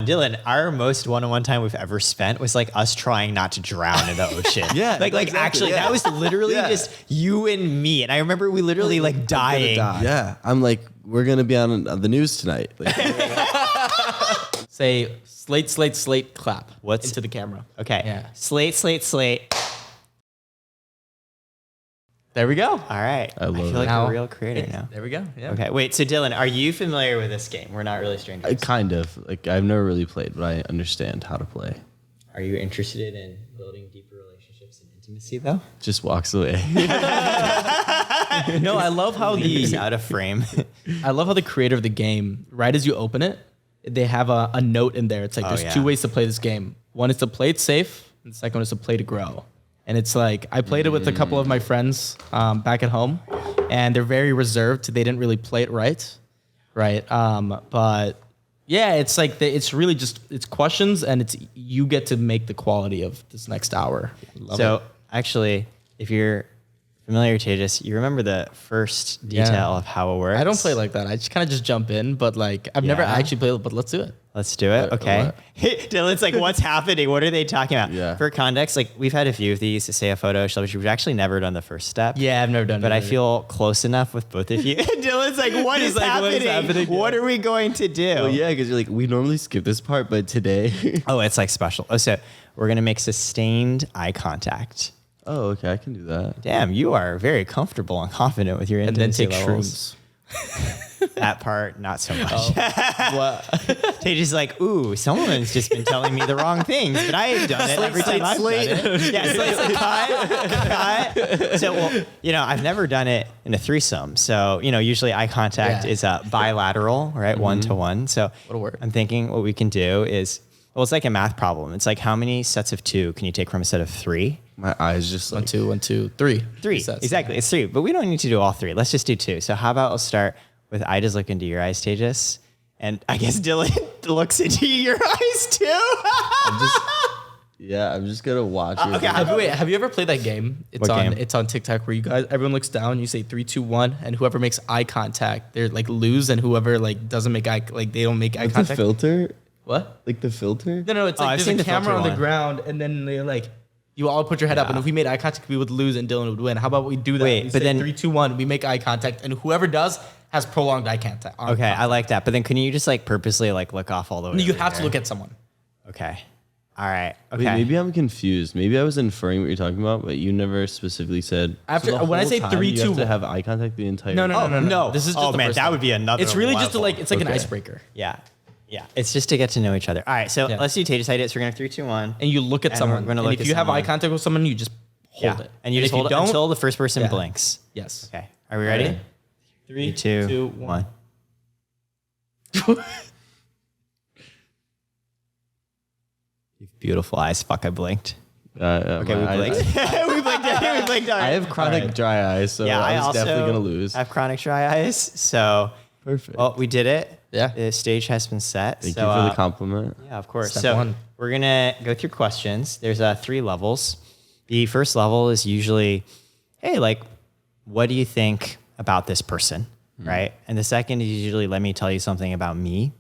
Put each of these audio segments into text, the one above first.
Dylan, our most one-on-one time we've ever spent was like us trying not to drown in the ocean. Like exactly, actually, that was literally just you and me. And I remember we literally like dying. Yeah, I'm like, we're gonna be on the news tonight. Like, Say slate, slate, slate, clap. What's into the camera? Okay. Yeah. Slate, slate, slate. There we go. All right. I love feel it. like Now- a real creator now. There we go. Yeah. Okay. Wait. So Dylan, are you familiar with this game? We're not really strangers. kind of. Like, I've never really played, but I understand how to play. Are you interested in building deeper relationships and intimacy though? Just walks away. No, I love how He's out of frame. I love how the creator of the game, right as you open it, they have a note in there. It's like there's two ways to play this game. One is to play it safe, and the second one is to play to grow. And it's like I played it with a couple of my friends back at home, and they're very reserved. They didn't really play it right? But yeah, it's like it's really just it's questions, and it's you get to make the quality of this next hour. So actually, if you're familiar, Tejas, you remember the first detail of how it works? I don't play like that. I just kind of just jump in, but like I've never actually played it. But let's do it. Let's do it. Okay. Dylan's like, what's happening? What are they talking about? Yeah. For context, like we've had a few of these to say a photo, which we've actually never done the first step. Yeah, I've never done it. But I feel close enough with both of you. And Dylan's like, what is happening? What are we going to do? Well, yeah, because you're like, we normally skip this part, but today. Oh, it's like special. Oh, so we're going to make sustained eye contact. Oh, okay, I can do that. Damn, you are very comfortable and confident with your and then intimacy take levels. shrooms. That part, not so much. What? Tejas like, ooh, someone's just been telling me the wrong things, but I've done it every time I've done it. Yeah, cut. So, well, I've never done it in a threesome. So, usually eye contact is bilateral, right? Mm-hmm. 1-to-1. So What'll work? I'm thinking what we can do is, well, it's like a math problem. It's like how many sets of 2 can you take from a set of 3? My eyes just like 1, 2, 3. 3, exactly. It's 3, but we don't need to do all 3. Let's just do 2. So how about we'll start with I just look into your eyes, Tejas, and I guess Dylan looks into your eyes too. I'm just gonna watch it. Okay, have you ever played that game? It's on TikTok where everyone looks down, you say 3, 2, 1, and whoever makes eye contact, they're like lose, and whoever like doesn't make they don't make eye Like contact. the filter? What? Like the filter? No, it's like I've there's seen a the camera filter on the one. ground, and then they're like, you all put your head up, and if we made eye contact, we would lose, and Dylan would win. How about we do that? Wait, We but say then 3, 2, 1, we make eye contact, and whoever does has prolonged eye contact. Okay, I like that. But then can you just like purposely like look off all the way? You over have to there? look at someone. Okay. All right. Okay. Wait, maybe I'm confused. Maybe I was inferring what you're talking about, but you never specifically said. After- the when I whole say time 3, you 2, have to have eye contact the entire. No. This is just oh the man, first that one. would be another. It's really just level. it's like an Okay. icebreaker. Yeah. It's just to get to know each other. All right. So let's do Tejas ideas. We're gonna 3, 2, 1. And you look at And someone. we're gonna and look if at you have eye someone. contact with someone, you just hold it. And you just if hold it don't, until the first person Yeah. blinks. Yes. Okay. Are we ready? Ready? 3, 2, 1. Beautiful eyes. Fuck, I blinked. Okay, we blinked. We blinked. We blinked. I have chronic dry eyes, so Yeah, I was also definitely gonna lose. I have chronic dry eyes, so Perfect. well, we did it. Yeah. The stage has been set. Thank so, you for the compliment. Yeah, of course. Step so 1. we're gonna go through questions. There's 3 levels. The first level is usually, hey, like, what do you think about this person, right? And the second is usually, let me tell you something about me.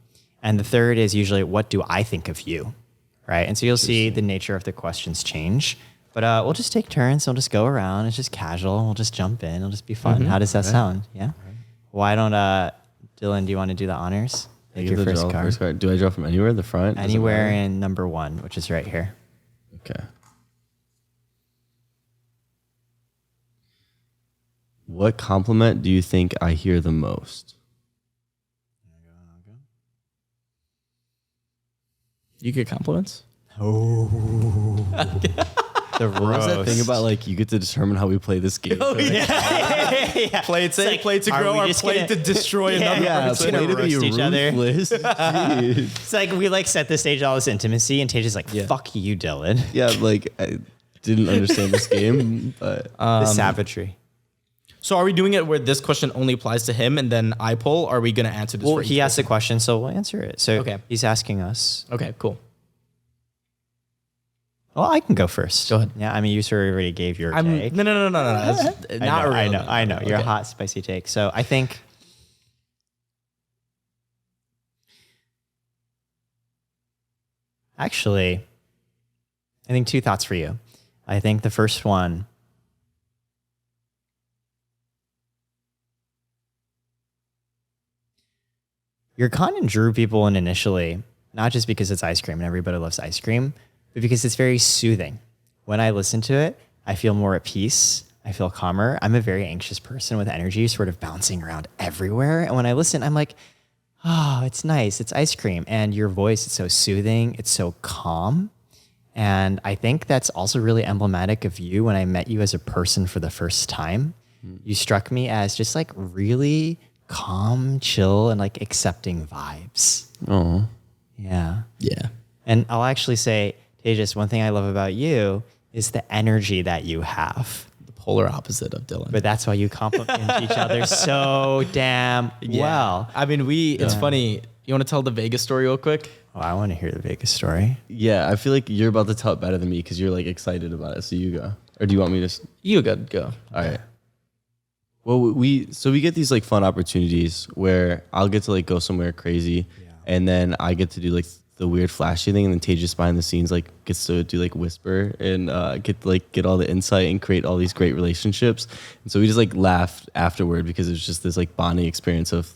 And the third is usually, what do I think of you, right? And so you'll see the nature of the questions change. But we'll just take turns. We'll just go around. It's just casual. We'll just jump in. It'll just be fun. How does that sound? Yeah. Why don't Dylan? Do you want to do the honors? I Take get your to first draw card. first card. Do I draw from anywhere? The front? Does it Anywhere matter? in number 1, which is right here. Okay. What compliment do you think I hear the most? You get compliments? The What was that roast. thing about like you get to determine how we play this game? Yeah. Play it safe, like, play to are grow, we or just play gonna- to destroy Yeah, another Yeah, Just person. gonna play to be roast each other. ruthless. Jeez. It's like we like set the stage all this intimacy, and Tejas like, fuck you, Dylan. Yeah, like I didn't understand this game, but The savagery. So are we doing it where this question only applies to him and then I pull? Or are we going to answer this Well, for each he asked a question, so we'll answer it. So Okay. he's asking us. Okay, cool. Well, I can go first. Go ahead. Yeah, I mean, you sort of already gave your No. take. That's not really. I know. You're a hot, spicy take. So I think Actually, I think 2 thoughts for you. I think the first one, your content drew people in initially, not just because it's ice cream and everybody loves ice cream, but because it's very soothing. When I listen to it, I feel more at peace. I feel calmer. I'm a very anxious person with energy sort of bouncing around everywhere. And when I listen, I'm like, oh, it's nice. It's ice cream. And your voice is so soothing. It's so calm. And I think that's also really emblematic of you when I met you as a person for the first time. You struck me as just like really calm, chill, and like accepting vibes. Oh, Yeah. Yeah. And I'll actually say, Tejas, one thing I love about you is the energy that you have. The polar opposite of Dylan. But that's why you complement each other so damn well. I mean, it's funny. You want to tell the Vegas story real quick? Oh, I want to hear the Vegas story. yeah. I feel like you're about to tell it better than me because you're like excited about it. So you go. Or do you want me to? You go. All right. Well, we get these like fun opportunities where I'll get to like go somewhere crazy, and then I get to do like the weird flashy thing, and then Tejas behind the scenes like gets to do like whisper and get all the insight and create all these great relationships. And so we just like laughed afterward because it was just this like bonding experience of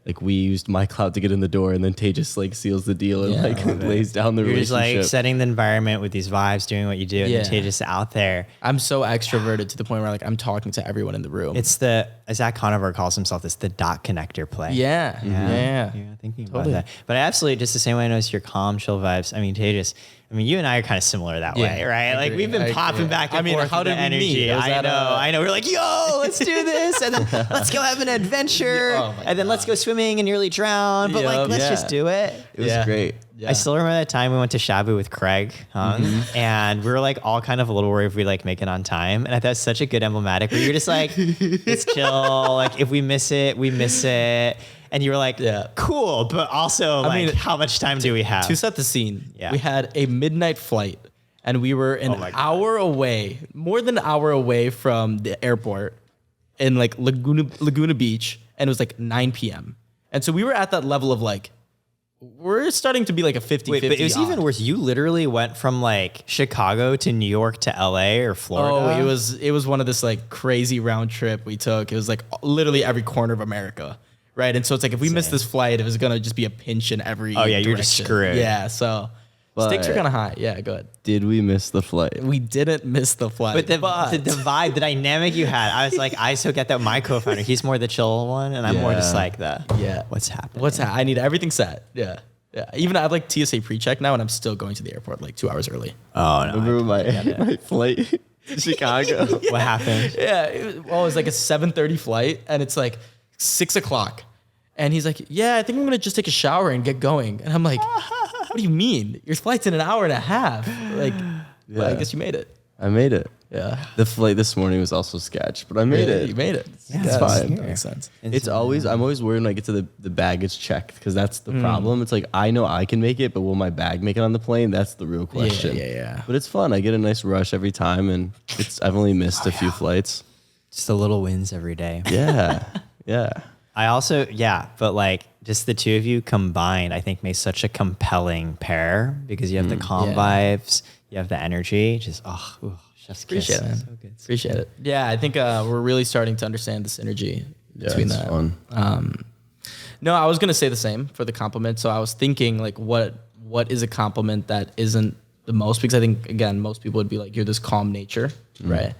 like we used my cloud to get in the door, and then Tejas like seals the deal and like lays down the You're just relationship. like setting the environment with these vibes, doing what you do, and then Tejas out there. I'm so extroverted to the point where like I'm talking to everyone in the room. It's the, as Zach Conover calls himself, it's the dot connector play. Yeah. Thinking about that. But I absolutely, just the same way I notice your calm, chill vibes. I mean, Tejas, you and I are kind of similar that way, right? Like we've been popping back and forth how with did the we energy. meet? I know. We're like, yo, let's do this. And then let's go have an adventure. And then let's go swimming and nearly drown. But like, let's just do it. It was great. Yeah. I still remember that time we went to Shabu with Craig, and we were like all kind of a little worried if we like make it on time. And I thought it was such a good emblematic where you're just like, it's chill. Like if we miss it, we miss it. And you were like, cool, but also how much time do we have? To set the scene, Yeah. we had a midnight flight, and we were an hour away, more than an hour away from the airport in like Laguna Beach, and it was like 9 p.m. And so we were at that level of like, we're starting to be like a 50-50 Wait, but it was even worse. You literally went from like Chicago to New York to LA or Florida. Oh, it was one of this like crazy round trip we took. It was like literally every corner of America. Right. And so it's like if we missed this flight, it was going to just be a pinch in every direction. You're just screwed. Yeah. So stakes are kind of high. Yeah, go ahead. Did we miss the flight? We didn't miss the flight. But the vibe, the dynamic you had, I was like, I so get that my co-founder, he's more the chill one, and I'm more just like what's happening? I need everything set. Yeah. Yeah. Even I have like TSA pre-check now, and I'm still going to the airport like 2 hours early. Oh, no. Remember my flight to Chicago? What happened? Yeah. It was like a 7:30 flight, and it's like 6 o'clock. And he's like, yeah, I think I'm going to just take a shower and get going. And I'm like, what do you mean? Your flight's in an hour and a half. Like, well, I guess you made it. I made it. Yeah. The flight this morning was also sketch, but I made it. You made it. Yeah, It's fine. That makes sense. I'm always worried when I get to the baggage checked because that's the problem. It's like, I know I can make it, but will my bag make it on the plane? That's the real question. Yeah. But it's fun. I get a nice rush every time, and I've only missed a few flights. Just the little wins every day. Yeah. Yeah. I also, but like just the two of you combined, I think makes such a compelling pair because you have the calm vibes, you have the energy. Just, chef's kiss. Appreciate it, man. So good. Appreciate it. Yeah, I think we're really starting to understand the synergy between it's that. fun. No, I was gonna say the same for the compliment. So I was thinking like, what is a compliment that isn't the most? Because I think again, most people would be like, you're this calm nature, right?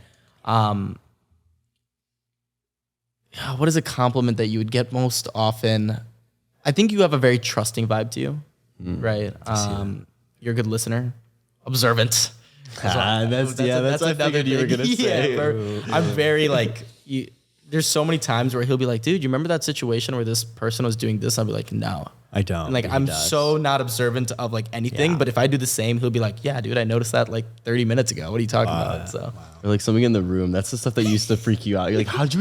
What is a compliment that you would get most often? I think you have a very trusting vibe to you, right? You're a good listener, observant. That's what I figured you were gonna say. I'm very like, there's so many times where he'll be like, dude, you remember that situation where this person was doing this? I'll be like, no. I don't. And like, I'm so not observant of like anything, but if I do the same, he'll be like, yeah, dude, I noticed that like 30 minutes ago. What are you talking about? So, Or like something in the room. That's the stuff that used to freak you out. You're like, why did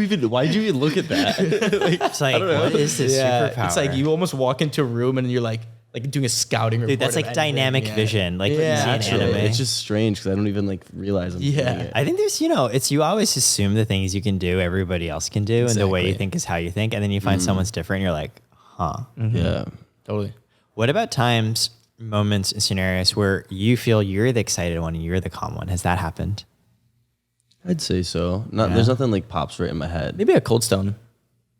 you even look at that? It's like, what is this superpower? It's like you almost walk into a room and you're like doing a scouting report. Dude, that's like dynamic vision, like what you see in Actually, anime. it's just strange because I don't even like realize I'm doing it. I think there's, it's you always assume the things you can do, everybody else can do, and the way you think is how you think, and then you find someone's different, and you're like, huh. Yeah. Totally. What about times moments and scenarios where you feel you're the excited one and you're the calm one. Has that happened? I'd say so. There's nothing like pops right in my head. Maybe a cold stone.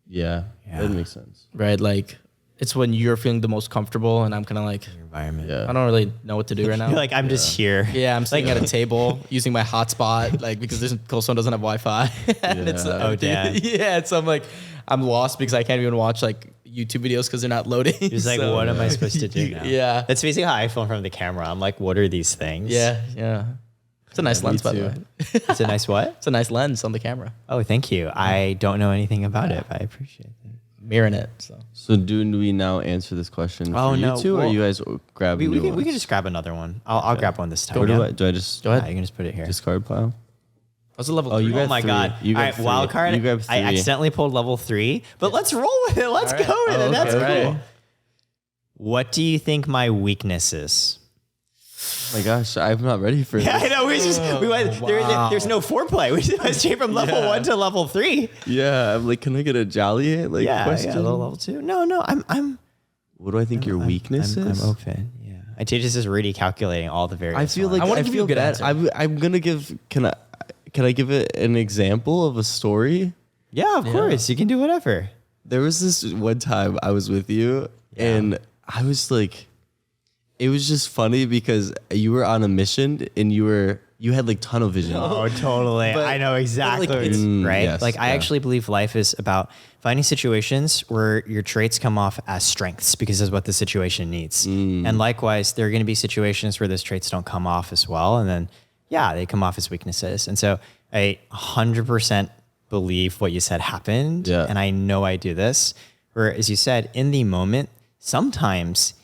Yeah, that makes sense. Right, like it's when you're feeling the most comfortable, and I'm kind of like Your environment. Yeah. I don't really know what to do right now. You're like, I'm just here. Yeah, I'm sitting at a table using my hotspot, like because this Cold Stone doesn't have Wi-Fi. And it's Oh, damn. Yeah, so I'm lost because I can't even watch like YouTube videos because they're not loading. He's like, what am I supposed to do now? Yeah. That's basically how I feel from the camera. I'm like, what are these things? Yeah. It's a nice lens, by the way. It's a nice what? It's a nice lens on the camera. Oh, thank you. I don't know anything about it, but I appreciate it. Mirroring it. So do we now answer this question Oh, for you no. two, or Well, you guys grab We new can ones? just grab another one. I'll grab one this time. Or yeah? do I just Go ahead. Yeah, you can just put it here. discard pile? What's the level? Oh, you three? got Oh my three. God. You All got right, three. wild card. You grabbed I three. accidentally pulled level 3, but let's roll with it. Let's All right. go with it. That's okay. cool. What do you think my weakness is? Oh my gosh, I'm not ready for this. Yeah, I know. We went. There's no foreplay. We just went straight from level 1 to level 3. Yeah, I'm like, can I get a jolly question? Level 2. No. I'm. What do I think your weakness is? I'm open. Yeah. I just is already calculating all the various. I feel like I wanna I give you feel a good bad. answer. I'm gonna give. Can I give it an example of a story? Yeah, of course. You can do whatever. There was this one time I was with you, and I was like, it was just funny because you were on a mission and you had like tunnel vision. Oh, totally. But- I know exactly. but, like, what it's- right? yes, Like, I yeah. actually believe life is about finding situations where your traits come off as strengths because that's what the situation needs. And likewise, there are going to be situations where those traits don't come off as well. And then, they come off as weaknesses. And so I 100% believe what you said happened. Yeah. And I know I do this. Where, as you said, in the moment, sometimes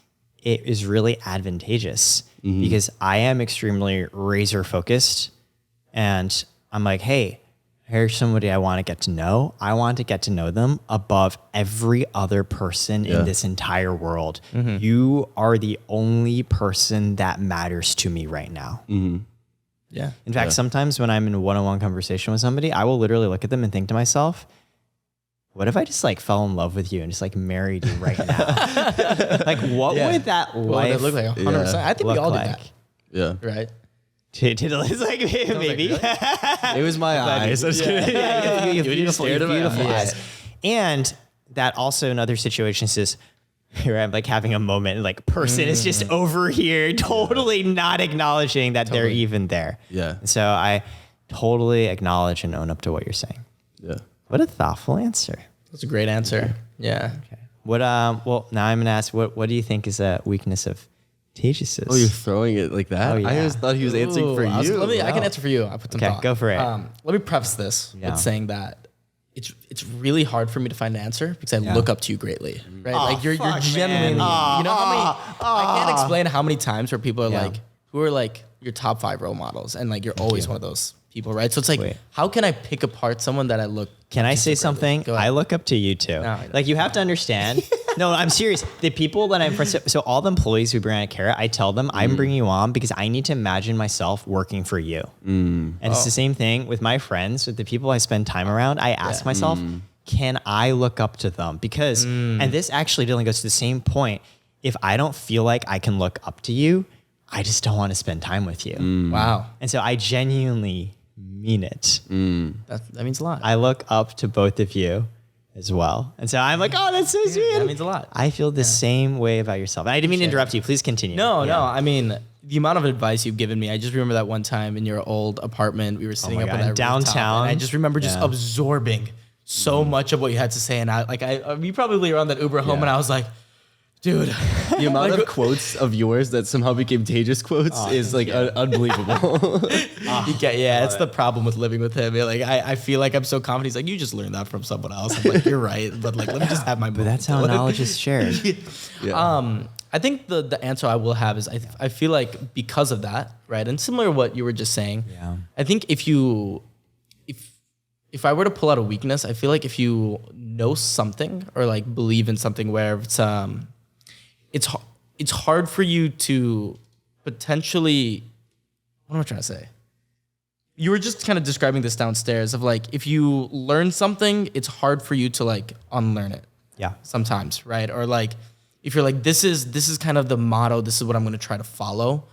it is really advantageous because I am extremely razor focused and I'm like, hey, here's somebody I want to get to know. I want to get to know them above every other person in this entire world. You are the only person that matters to me right now. Yeah. In fact, sometimes when I'm in a one-on-one conversation with somebody, I will literally look at them and think to myself, what if I just like fell in love with you and just like married you right now? Like, what would that What would life it look like? 100%. I think we look all do like? that. Yeah, Right. It's like maybe. it was my eyes. I was kidding. You have beautiful, stared at my beautiful eyes. eyes. And that also in other situations is here I'm like having a moment, like person is just over here, totally not acknowledging that they're even there. Yeah. And so I totally acknowledge and own up to what you're saying. Yeah. What a thoughtful answer. That's a great answer. Yeah. Okay. What well now I'm gonna ask what do you think is a weakness of Tejas's? Oh, you're throwing it like that? Oh, yeah. I always thought he was answering for you. I can answer for you. I put some Okay, thought. go for it. Let me preface this Yeah. with saying that it's really hard for me to find an answer because I look up to you greatly, right? Like you're fuck, genuinely, man. you know how many? I can't explain how many times where people are like, who are like your top 5 role models, and like you're always one of those people, right? So it's like, Wait. how can I pick apart someone that I look? Can I say so greatly? something? Go ahead. I look up to you too. I know. Like you have to understand. No, I'm serious. The people that I'm friends with, so all the employees who bring on Karat, I tell them I'm bringing you on because I need to imagine myself working for you. And it's the same thing with my friends, with the people I spend time around. I ask myself, can I look up to them? Because, and this actually only goes to the same point. If I don't feel like I can look up to you, I just don't want to spend time with you. Wow, And so I genuinely mean it. that means a lot. I look up to both of you as well. And so I'm like, oh, that's so sweet. that means a lot. I feel the same way about yourself. And I didn't mean to interrupt you. Please continue. No. I mean, the amount of advice you've given me. I just remember that one time in your old apartment, we were sitting my up God, on that rooftop, downtown. and I just remember just absorbing so much of what you had to say. And we probably were on that Uber home, and I was like, dude, The amount of quotes of yours that somehow became Tejas quotes is like unbelievable. it's the problem with living with him. Like I feel like I'm so confident. He's like, you just learned that from someone else. I'm like, you're right, but like, let me just have my moment. But that's how knowledge is shared. I think the answer I will have is I feel like because of that, right? And similar to what you were just saying, I think if I were to pull out a weakness, I feel like if you know something or like believe in something where it's hard for you to potentially, what am I trying to say? You were just kind of describing this downstairs of like, if you learn something, it's hard for you to like unlearn it Yeah. sometimes, right? Or like, if you're like, this is kind of the motto, this is what I'm going to try to follow.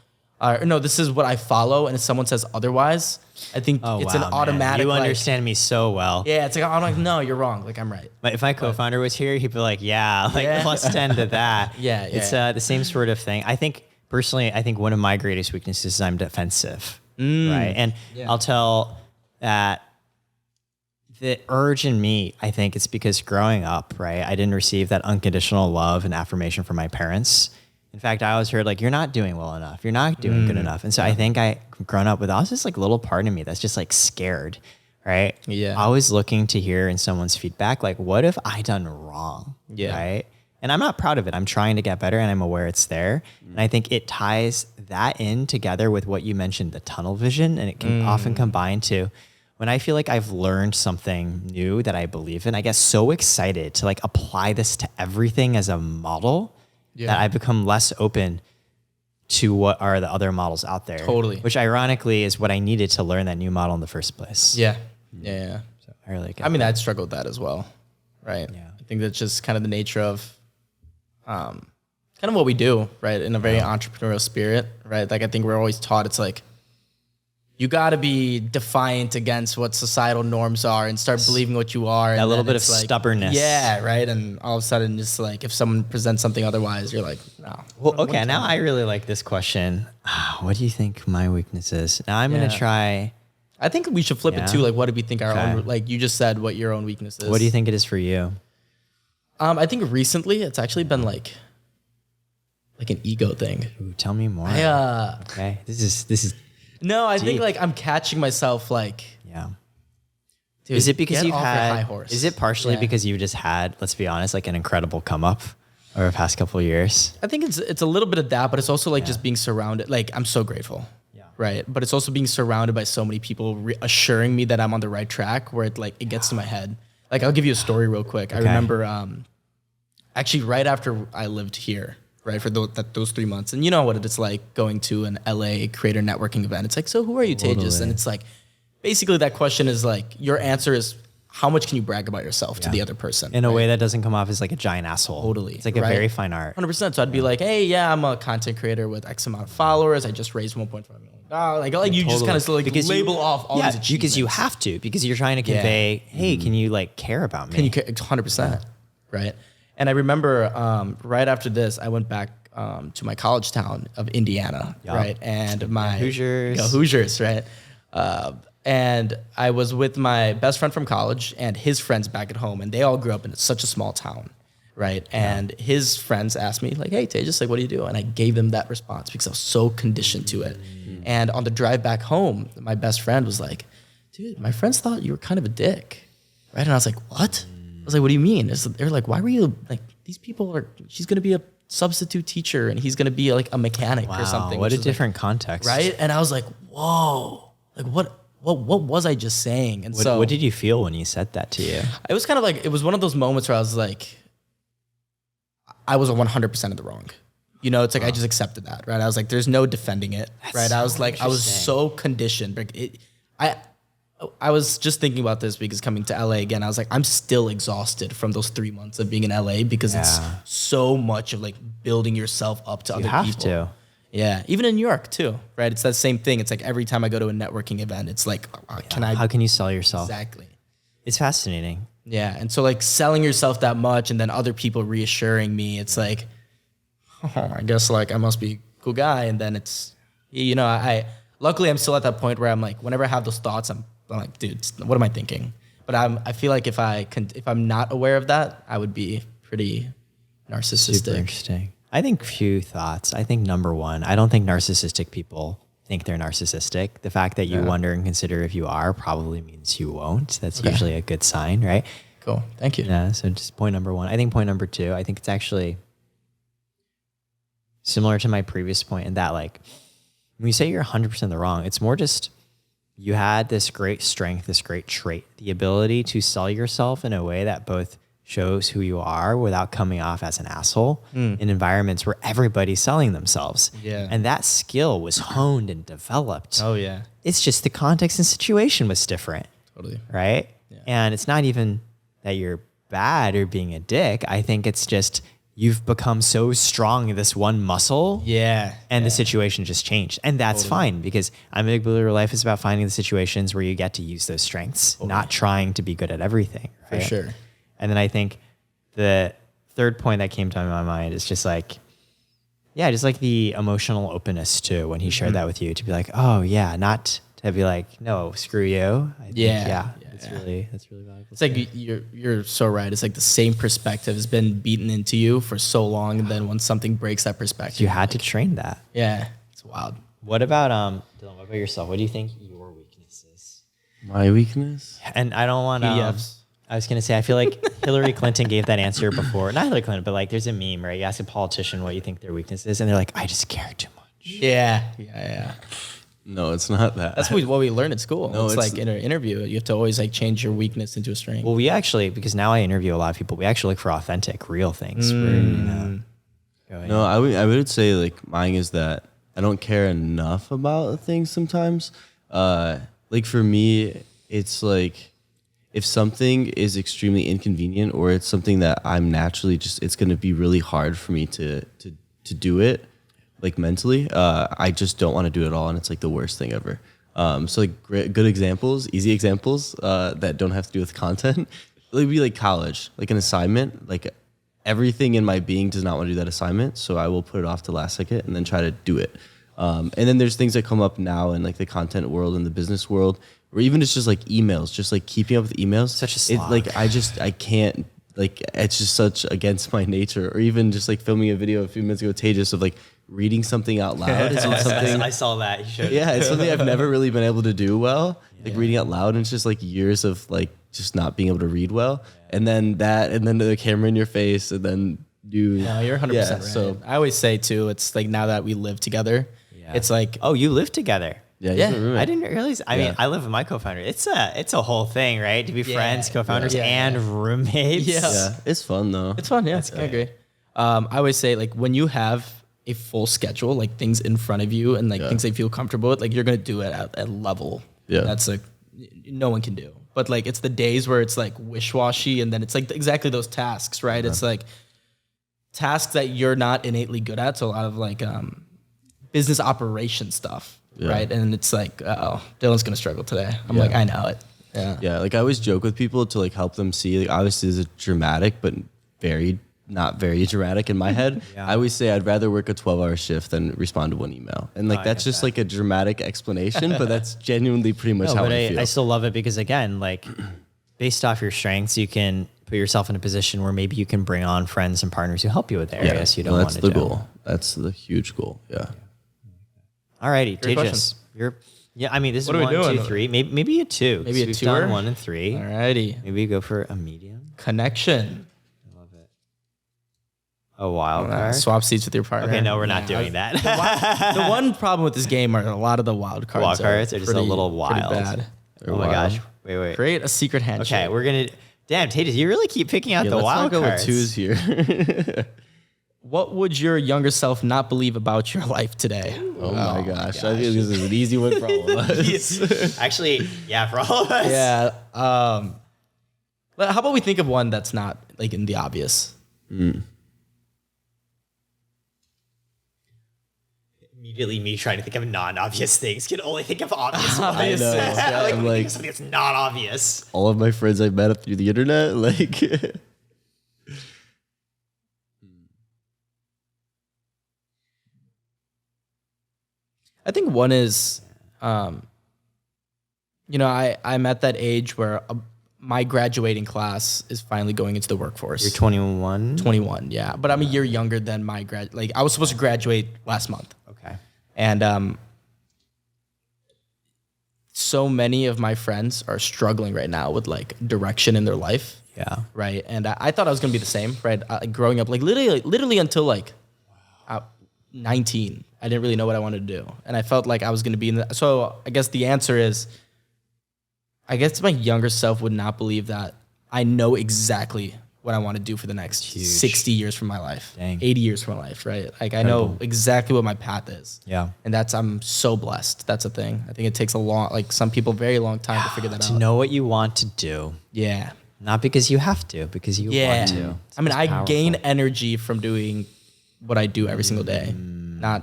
No, this is what I follow. And if someone says otherwise, I think it's an automatic. You understand me so well. Yeah, it's like, I'm like, no, you're wrong. Like, I'm right. But if my co-founder was here, he'd be like, plus 10 to that. It's the same sort of thing. I think personally, one of my greatest weaknesses is I'm defensive, right? And I'll tell that the urge in me, I think it's because growing up, right, I didn't receive that unconditional love and affirmation from my parents. In fact, I always heard like, you're not doing well enough. You're not doing good enough. And so I think I've grown up with always this like little part of me that's just like scared, right? Yeah. Always looking to hear in someone's feedback, like, what have I done wrong? Yeah. Right. And I'm not proud of it. I'm trying to get better and I'm aware it's there. And I think it ties that in together with what you mentioned, the tunnel vision. And it can often combine to when I feel like I've learned something new that I believe in, I get so excited to like apply this to everything as a model. That I become less open to what are the other models out there. Totally. Which ironically is what I needed to learn that new model in the first place. Yeah. So I really get I'd struggle with that as well. Right. Yeah. I think that's just kind of the nature of kind of what we do, right? In a very entrepreneurial spirit, right? Like I think we're always taught it's like, you got to be defiant against what societal norms are and start believing what you are. A little bit of like, stubbornness. Yeah, right. And all of a sudden, just like if someone presents something otherwise, you're like, no. Well, okay, now I really like this question. What do you think my weakness is? Now I'm going to try. I think we should flip it too. Like, what do we think our own, like you just said, what your own weakness is. What do you think it is for you? I think recently it's actually been like an ego thing. Ooh, tell me more. Okay, this is. No, I deep. think like I'm catching myself like. Yeah. Dude, is it because you've had? High horse. Is it partially because you just had? Let's be honest, like an incredible come up over the past couple of years. I think it's a little bit of that, but it's also like just being surrounded. Like I'm so grateful. Yeah. Right. But it's also being surrounded by so many people assuring me that I'm on the right track. Where it gets to my head. Like I'll give you a story real quick. Okay. I remember actually right after I lived here. Right, for those 3 months. And you know what it's like going to an LA creator networking event. It's like, so who are you, Tejas? And it's like, basically that question is like, your answer is, how much can you brag about yourself to the other person? In a way that doesn't come off as like a giant asshole. Totally. It's like a very fine art. 100%. So I'd be like, hey, I'm a content creator with X amount of followers. I just raised $1.5 million. Like you just kind of like label off all these achievements. Because you have to, because you're trying to convey, hey, can you like care about me? Can you care? 100%. Right. And I remember right after this, I went back to my college town of Indiana, right? And my Hoosiers, right? And I was with my best friend from college and his friends back at home, and they all grew up in such a small town, right? And his friends asked me, like, hey, Tejas, like, what do you do? And I gave them that response because I was so conditioned to it. And on the drive back home, my best friend was like, dude, my friends thought you were kind of a dick, right? And I was like, what? I was like, what do you mean? They're like, why were you like, these people are, she's going to be a substitute teacher and he's going to be like a mechanic or something. What a different context. Right? And I was like, whoa, like what was I just saying? And what did you feel when you said that to you? It was kind of like, it was one of those moments where I was like, I was 100% of the wrong. You know, it's like, I just accepted that, right? I was like, there's no defending it, right? I was like, I was so conditioned. I was just thinking about this because coming to LA again, I was like, I'm still exhausted from those 3 months of being in LA because it's so much of like building yourself up to other people. You have to. Yeah. Even in New York too, right? It's that same thing. It's like every time I go to a networking event, it's like, how can you sell yourself? Exactly. It's fascinating. Yeah. And so like selling yourself that much and then other people reassuring me, it's like, I guess like I must be a cool guy. And then it's, you know, luckily I'm still at that point where I'm like, whenever I have those thoughts, I'm like, dude, what am I thinking? But I feel like if I'm not aware of that, I would be pretty narcissistic. Super interesting. I think few thoughts. I think number one, I don't think narcissistic people think they're narcissistic. The fact that you wonder and consider if you are probably means you won't. That's usually a good sign, right? Cool. Thank you. Yeah. So just point number one. I think point number two, I think it's actually similar to my previous point in that like when you say you're 100% the wrong, it's more just you had this great strength, this great trait, the ability to sell yourself in a way that both shows who you are without coming off as an asshole in environments where everybody's selling themselves. Yeah. And that skill was honed and developed. Oh, yeah. It's just the context and situation was different. Totally. Right? Yeah. And it's not even that you're bad or being a dick. I think it's just you've become so strong in this one muscle. Yeah. And the situation just changed. And that's fine, because I'm a big believer life is about finding the situations where you get to use those strengths, not trying to be good at everything. Right? For sure. And then I think the third point that came to my mind is just like, yeah, just like the emotional openness too, when he shared that with you, to be like, oh yeah, not to be like, no, screw you. I think, that's really valuable. It's like you're so right. It's like the same perspective has been beaten into you for so long, and then when something breaks that perspective, You had to train that. Yeah, it's wild. What about Dylan? What about yourself? What do you think your weakness is? My weakness? And I don't want PDFs. I was gonna say, I feel like Hillary Clinton gave that answer before. Not Hillary Clinton, but like there's a meme, right? You ask a politician what you think their weakness is, and they're like, I just care too much. Yeah. No, it's not that. That's what we learn at school. No, it's it's- like in an interview, you have to always like change your weakness into a strength. Well, we actually, because now I interview a lot of people, we actually look for authentic, real things. Where, No, I would say like mine is that I don't care enough about things sometimes. Like for me, it's like if something is extremely inconvenient, or it's something that I'm naturally it's going to be really hard for me to do it, like mentally, I just don't want to do it at all, and it's like the worst thing ever. So like good examples, easy examples that don't have to do with content. It would be like college, like an assignment. Like everything in my being does not want to do that assignment, so I will put it off to last second and then try to do it. And then there's things that come up now in like the content world and the business world, or even it's just like emails, just like keeping up with emails. Such a slog. Like I can't. Like it's just such against my nature. Or even just like filming a video a few minutes ago, Tejas, of like reading something out loud. Is something I saw that. You showed yeah, it's something I've never really been able to do well. Like reading out loud, and it's just like years of like just not being able to read well. And then the camera in your face, and then you. No, you're 100% right. So I always say too, it's like now that we live together, it's like, Oh, you live together. yeah, he's my roommate. I didn't realize. I mean, I live with my co-founder. It's a whole thing, right? To be friends, co-founders, and roommates. Yeah. It's fun though. it's fun. Yeah, I agree. I always say like when you have a full schedule, like things in front of you and like things they feel comfortable with, like you're going to do it at a level. Yeah. That's like no one can do. But like it's the days where it's like wish-washy, and then it's like exactly those tasks, right? It's like tasks that you're not innately good at. So a lot of like business operation stuff, right? And it's like, oh, Dylan's going to struggle today. I'm like, I know it. Yeah, like I always joke with people to like help them see. Like obviously, it's dramatic, but not very dramatic in my head. I always say I'd rather work a 12-hour shift than respond to one email, and like that's just like a dramatic explanation, but that's genuinely pretty much how I feel. I still love it because, again, like based off your strengths, you can put yourself in a position where maybe you can bring on friends and partners who help you with the areas you don't want to do. That's the goal. That's the huge goal. Yeah. Alrighty, Great Tejas, I mean, this What is are we 1, doing? 2, 3, maybe a 2. Maybe a We've tour? done 1 and 3. Alrighty. Maybe you go for a medium. Connection. A wild card. Swap seats with your partner. Okay, no, we're not doing that. The one problem with this game are a lot of the wild cards. Wild cards are just a little pretty wild. bad. Oh my gosh. Wait. Create a secret handshake. Okay, we're gonna. Damn, Tejas, you really keep picking out the Let's wild not go cards. with twos here. What would your younger self not believe about your life today? Oh my gosh. I think this is an easy one for all of us. Actually, yeah, for all of us. Yeah. But how about we think of one that's not like in the obvious? Immediately, me trying to think of non-obvious things can only think of obvious ones. I know. Yeah, like, I'm when you think like- of something that's not obvious. All of my friends I met up through the internet, like I think one is, I'm at that age where my graduating class is finally going into the workforce. You're 21. 21, yeah. But I'm a year younger than my Like I was supposed to graduate last month. Okay. And so many of my friends are struggling right now with like direction in their life. Yeah. Right. And I thought I was gonna be the same, right? Growing up, like literally until like 19, I didn't really know what I wanted to do, and I felt like I was gonna be in the. So I guess the answer is, I guess my younger self would not believe that I know exactly what I want to do for the next 60 years from my life, Dang. 80 years from my life, right? Like I know exactly what my path is. Yeah. And I'm so blessed. That's a thing. I think it takes some people very long time to figure that To out. know what you want to do. Yeah. Not because you have to, because you want to. I mean, I gain energy from doing what I do every single day.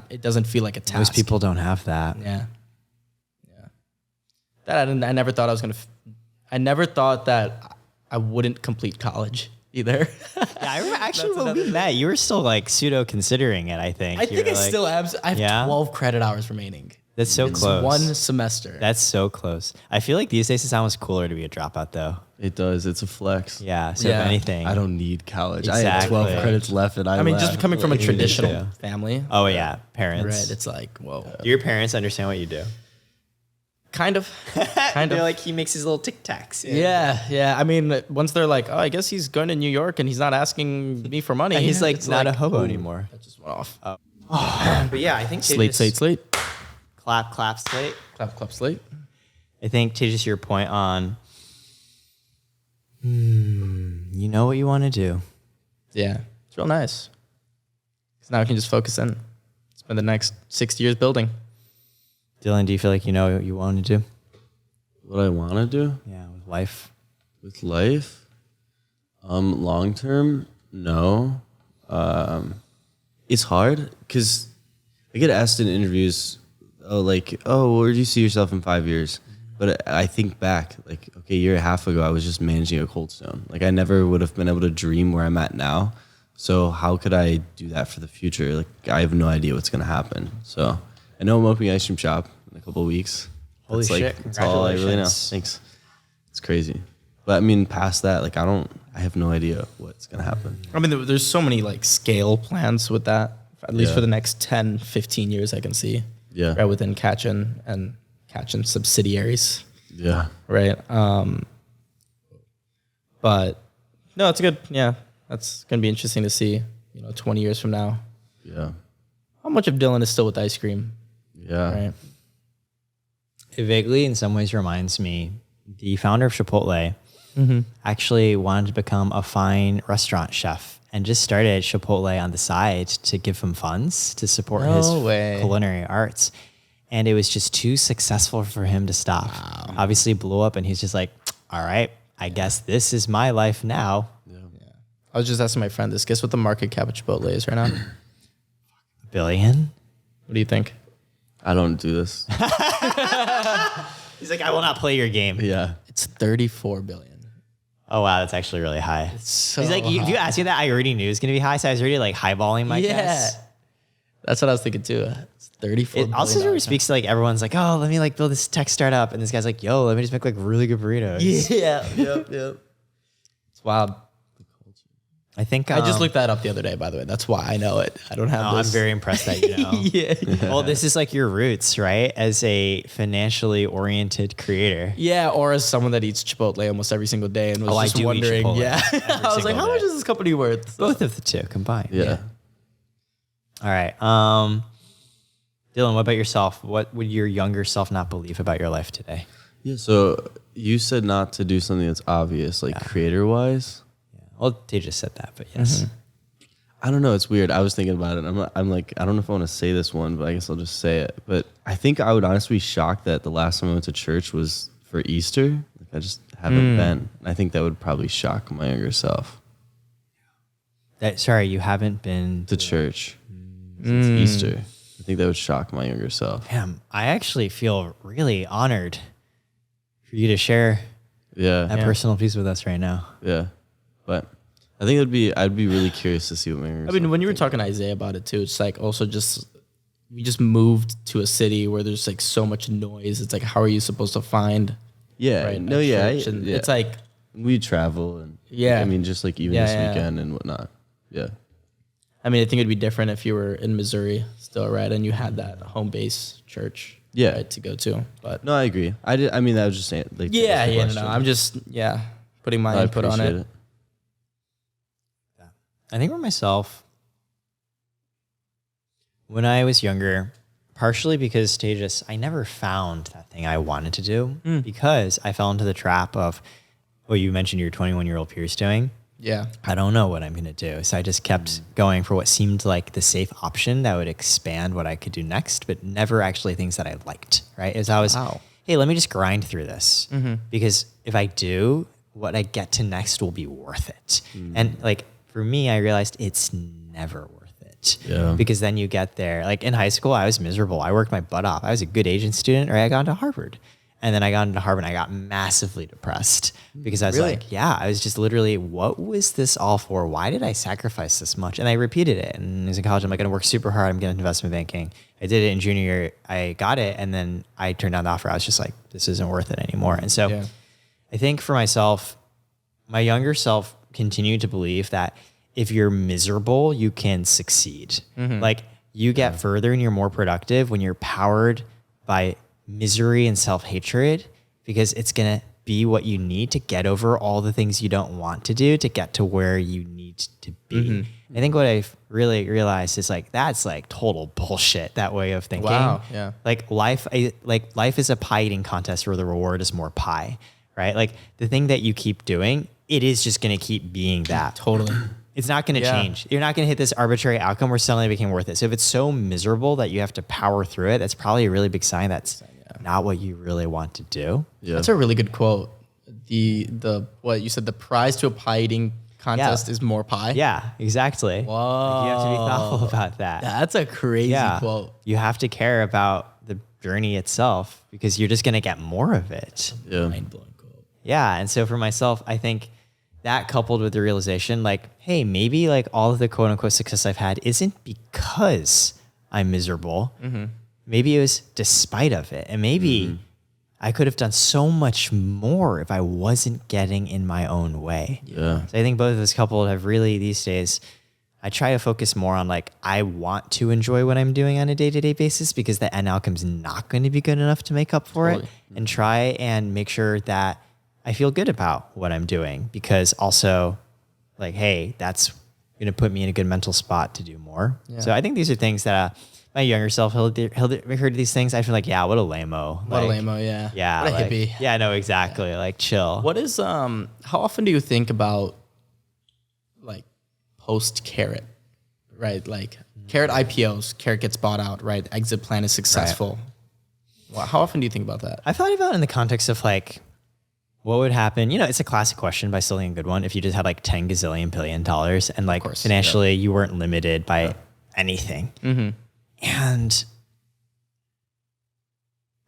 It doesn't feel like a task. Most people don't have that. Yeah. That I never thought I was I never thought that I wouldn't complete college either. Yeah, I remember actually when we met, you were still like pseudo considering it, I think. I think I still am. I have 12 credit hours remaining. That's so close. One semester. That's so close. I feel like these days it sounds cooler to be a dropout though. It does. It's a flex. Yeah. So if anything, I don't need college. Exactly. I have 12 credits left, and I mean, just coming from a traditional family. Oh yeah, parents. Right. It's like, whoa. Do your parents understand what you do? Kind of. They're like, he makes his little Tic Tacs. Yeah. I mean, once they're like, oh, I guess he's going to New York and he's not asking me for money. And he's like, not a hobo anymore. That just went off. But yeah, I think Slate. Clap, slate. Clap, slate. I think to just your point on, you know what you want to do. Yeah, it's real nice. Because now I can just focus in. Spend the next 6 years building. Dylan, do you feel like you know what you want to do? What I want to do? Yeah, with life. With life? Long term, no. It's hard because I get asked in interviews, where do you see yourself in 5 years? But I think back, like, okay, a year and a half ago, I was just managing a Cold Stone. Like, I never would have been able to dream where I'm at now. So how could I do that for the future? Like, I have no idea what's going to happen. So I know I'm opening an ice cream shop in a couple of weeks. Holy shit. That's all I really know. Thanks. It's crazy. But I mean, past that, like, I have no idea what's going to happen. I mean, there's so many like scale plans with that, at least for the next 10, 15 years I can see. Yeah. Right within Catchin and Catchin subsidiaries. Yeah. Right. But no, it's good. Yeah. That's going to be interesting to see, 20 years from now. Yeah. How much of Dylan is still with ice cream? Yeah. Right. It vaguely, in some ways, reminds me, the founder of Chipotle actually wanted to become a fine restaurant chef and just started Chipotle on the side to give him funds to support his culinary arts. And it was just too successful for him to stop. Wow. Obviously blew up and he's just like, all right, I guess this is my life now. Yeah. I was just asking my friend this. Guess what the market cap of Chipotle is right now? $1 billion? What do you think? I don't do this. He's like, I will not play your game. Yeah. It's 34 billion. Oh, wow. That's actually really high. So he's like, if you asked me that, I already knew it was going to be high. So I was already like highballing my guess. That's what I was thinking too. It's 34 It also really speaks to like, everyone's like, oh, let me like build this tech startup. And this guy's like, yo, let me just make like really good burritos. Yeah. Yep. It's wild. I think I just looked that up the other day, by the way. That's why I know it. I don't have this. I'm very impressed that you know. Yeah. Well, this is like your roots, right? As a financially oriented creator. Yeah, or as someone that eats Chipotle almost every single day and was I just do eat wondering. Chipotle Yeah. I was like, how much is this company worth? Both of the two combined. Yeah. All right. Dylan, what about yourself? What would your younger self not believe about your life today? Yeah. So you said not to do something that's obvious, like creator wise. Well, they just said that, but yes. I don't know. It's weird. I was thinking about it. I'm like, I don't know if I want to say this one, but I guess I'll just say it. But I think I would honestly be shocked that the last time I went to church was for Easter. Like, I just haven't been. I think that would probably shock my younger self. Sorry, you haven't been to church since Easter. I think that would shock my younger self. Damn, I actually feel really honored for you to share that personal piece with us right now. Yeah. But I think I'd be really curious to see what my younger self when you were talking to Isaiah about it too, it's like also we just moved to a city where there's like so much noise. It's like, how are you supposed to find? Yeah. Right, no, It's like we travel and I mean, just like even this weekend and whatnot. Yeah. I mean, I think it'd be different if you were in Missouri still, right? And you had that home base church right, to go to. But no, I agree. I mean, I was just saying like no. I'm just putting my input on it. I think for myself, when I was younger, partially because Tejas, I never found that thing I wanted to do because I fell into the trap of, you mentioned your 21-year-old peers doing. Yeah. I don't know what I'm going to do. So I just kept going for what seemed like the safe option that would expand what I could do next, but never actually things that I liked, right? As I was, hey, let me just grind through this. Because if I do, what I get to next will be worth it. And like for me, I realized it's never worth it. Yeah. Because then you get there. Like in high school, I was miserable. I worked my butt off. I was a good Asian student, right? I got into Harvard. And then I got into Harvard and I got massively depressed because I was like, I was just literally, what was this all for? Why did I sacrifice this much? And I repeated it. And I was in college, I'm like, going to work super hard. I'm getting into investment banking. I did it in junior year. I got it. And then I turned down the offer. I was just like, this isn't worth it anymore. And so I think for myself, my younger self continued to believe that if you're miserable, you can succeed. Like you get further and you're more productive when you're powered by misery and self-hatred, because it's going to be what you need to get over all the things you don't want to do to get to where you need to be. I think what I've really realized is like, that's like total bullshit, that way of thinking. Wow. Yeah. Like life is a pie eating contest where the reward is more pie, right? Like the thing that you keep doing, it is just going to keep being that. Totally. It's not going to change. You're not going to hit this arbitrary outcome where suddenly it became worth it. So if it's so miserable that you have to power through it, that's probably a really big sign that's not what you really want to do. Yeah. That's a really good quote. The what you said, the prize to a pie eating contest is more pie. Yeah, exactly. Whoa. Like you have to be thoughtful about that. That's a crazy quote. You have to care about the journey itself because you're just going to get more of it. Yeah. Mind-blowing quote. Yeah. And so for myself, I think that coupled with the realization like, hey, maybe like all of the quote unquote success I've had isn't because I'm miserable. Maybe it was despite of it. And maybe I could have done so much more if I wasn't getting in my own way. Yeah. So I think both of us coupled have really these days, I try to focus more on like, I want to enjoy what I'm doing on a day-to-day basis because the end outcome's not going to be good enough to make up for it. And try and make sure that I feel good about what I'm doing because also like, hey, that's going to put me in a good mental spot to do more. Yeah. So I think these are things that my younger self, he'll heard these things. I feel like, yeah, what a lame-o. What a lame-o, yeah. Yeah. What a like, hippie. Yeah, no, exactly. Like chill. What is, how often do you think about like post Karat, right? Like Karat IPOs, Karat gets bought out, right? Exit plan is successful. Right. Well, how often do you think about that? I thought about it in the context of like, what would happen? You know, it's a classic question, but still a good one. If you just had like 10 gazillion billion dollars and like financially you weren't limited by anything. And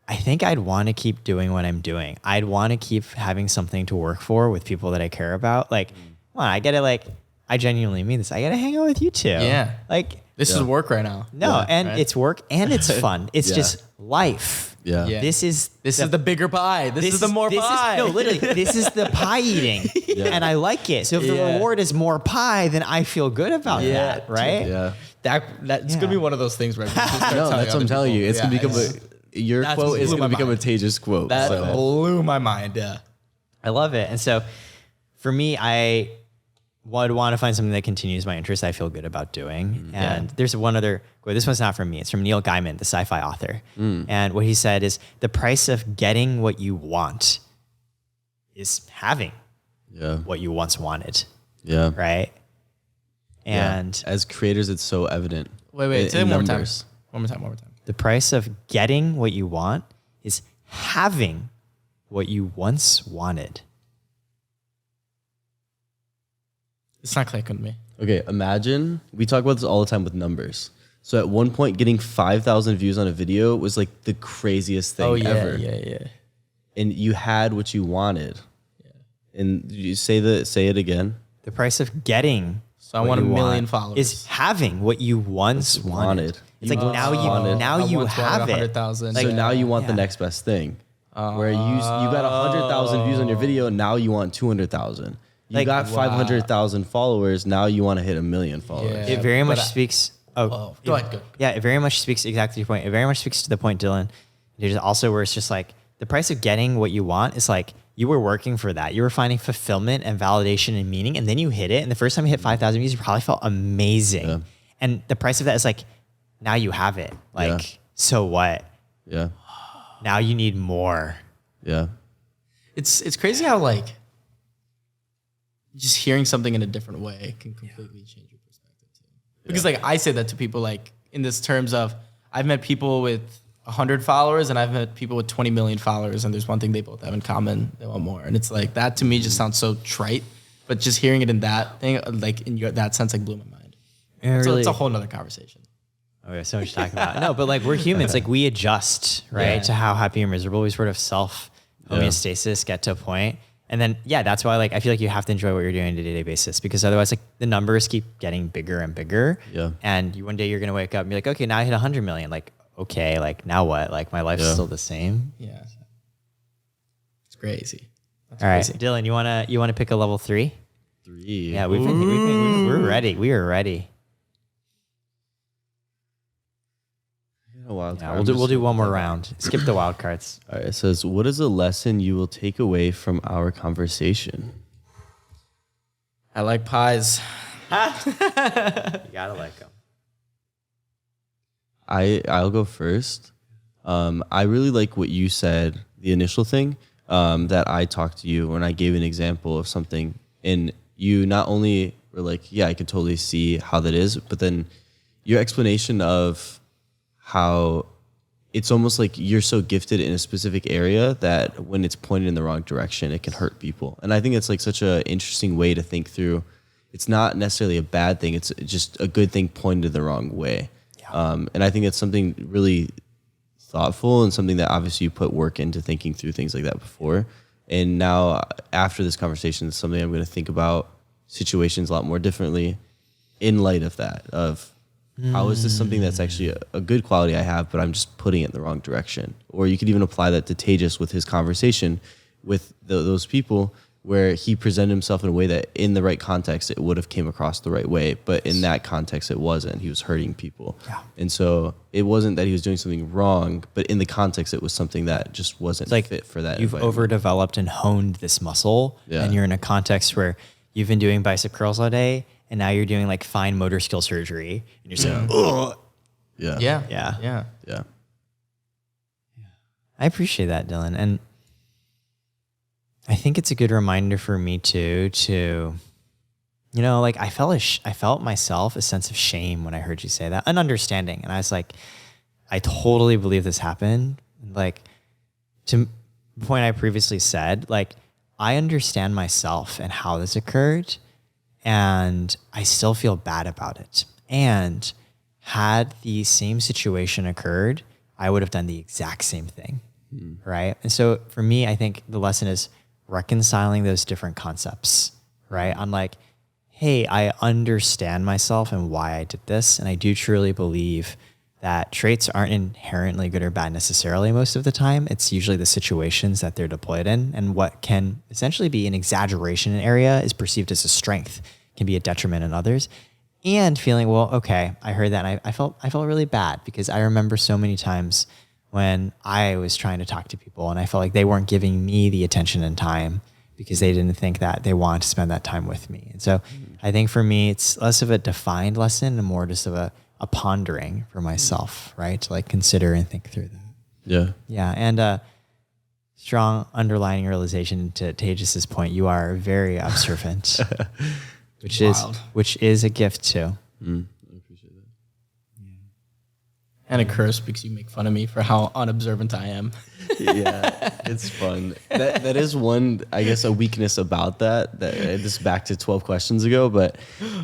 I think I'd want to keep doing what I'm doing. I'd want to keep having something to work for with people that I care about. Like, come on, I get it. Like, I genuinely mean this. I got to hang out with you two. Yeah. Like, this is work right now. No, it's work and it's fun. It's just life. Yeah. This is the bigger pie. This is the more pie. No, literally, this is the pie eating. And I like it. So if the reward is more pie, then I feel good about that, right? Yeah. That's gonna be one of those things where No, that's what I'm telling you. It's gonna become your quote is gonna become a Tejas quote. That blew my mind. Yeah. I love it. And so for me, I would want to find something that continues my interest I feel good about doing. And there's one other quote. This one's not from me. It's from Neil Gaiman, the sci-fi author. And what he said is the price of getting what you want is having what you once wanted. Yeah. Right. And as creators, it's so evident. Wait, say it one more time. One more time. The price of getting what you want is having what you once wanted. It's not clicking with me. Okay, imagine, we talk about this all the time with numbers. So at one point, getting 5,000 views on a video was like the craziest thing ever. Yeah. And you had what you wanted. Yeah. And you say it again. The price of getting I want a million followers. Is having what you once wanted. It's like now you have it. Like, so now you want the next best thing. Where you got 100,000 views on your video, now you want 200,000. You got 500,000 followers, now you want to hit 1 million followers. It very much speaks. Go ahead. Yeah, it very much speaks exactly to your point. It very much speaks to the point, Dylan. There's also where it's just like the price of getting what you want is like you were working for that. You were finding fulfillment and validation and meaning, and then you hit it. And the first time you hit 5,000 views, you probably felt amazing. Yeah. And the price of that is like, now you have it. Like, so what? Yeah. Now you need more. Yeah. It's crazy how like just hearing something in a different way can completely change your perspective too. Because like I say that to people like in this terms of I've met people with 100 followers, and I've met people with 20 million followers, and there's one thing they both have in common: they want more. And it's like that to me just sounds so trite, but just hearing it in that thing, like in that sense, like blew my mind. It's a whole nother conversation. Oh, yeah, so much to talk about. No, but like we're humans, like we adjust, right, to how happy or miserable. We sort of self homeostasis get to a point. And then, that's why like I feel like you have to enjoy what you're doing on a day-to-day basis, because otherwise like the numbers keep getting bigger and bigger. Yeah. And one day you're going to wake up and be like, okay, now I hit 100 million. Like, okay, like now what? Like my life's still the same. Yeah. It's crazy. All right, Dylan, you want to pick a level 3? 3. Yeah, we're ready. We are ready. Wild card. We'll do one more round. Skip the wild cards. All right. It says, what is a lesson you will take away from our conversation? I like pies. You gotta like them. I'll go first. I really like what you said, the initial thing, that I talked to you when I gave an example of something, and you not only were like, yeah, I could totally see how that is, but then your explanation of how it's almost like you're so gifted in a specific area that when it's pointed in the wrong direction, it can hurt people. And I think it's like such an interesting way to think through. It's not necessarily a bad thing. It's just a good thing pointed the wrong way. Yeah. And I think it's something really thoughtful and something that obviously you put work into thinking through things like that before. And now after this conversation, it's something I'm going to think about situations a lot more differently in light of that, of how is this something that's actually a good quality I have, but I'm just putting it in the wrong direction? Or you could even apply that to Tejas with his conversation with those people, where he presented himself in a way that in the right context, it would have came across the right way. But in that context, it wasn't. He was hurting people. Yeah. And so it wasn't that he was doing something wrong, but in the context, it was something that just wasn't fit for that. You've overdeveloped and honed this muscle, and you're in a context where you've been doing bicep curls all day, and now you're doing like fine motor skill surgery, and you're saying, "Oh, yeah." I appreciate that, Dylan, and I think it's a good reminder for me too to, like I felt myself a sense of shame when I heard you say that, an understanding, and I was like, I totally believe this happened. Like, to the point I previously said, like I understand myself and how this occurred. And I still feel bad about it. And had the same situation occurred, I would have done the exact same thing, right? And so for me, I think the lesson is reconciling those different concepts, right? On like, hey, I understand myself and why I did this. And I do truly believe that traits aren't inherently good or bad necessarily most of the time. It's usually the situations that they're deployed in, and what can essentially be an exaggeration in an area is perceived as a strength, can be a detriment in others. And feeling, well, okay, I heard that and I felt really bad, because I remember so many times when I was trying to talk to people and I felt like they weren't giving me the attention and time because they didn't think that they wanted to spend that time with me. And so I think for me, it's less of a defined lesson and more just of a pondering for myself, right? To like consider and think through that. Yeah. Yeah. And a strong underlying realization to Tejas' point, you are very observant, which is a gift too. I appreciate that. Yeah. And a curse, because you make fun of me for how unobservant I am. Yeah, it's fun. That is one, I guess, a weakness about that this is back to 12 questions ago, but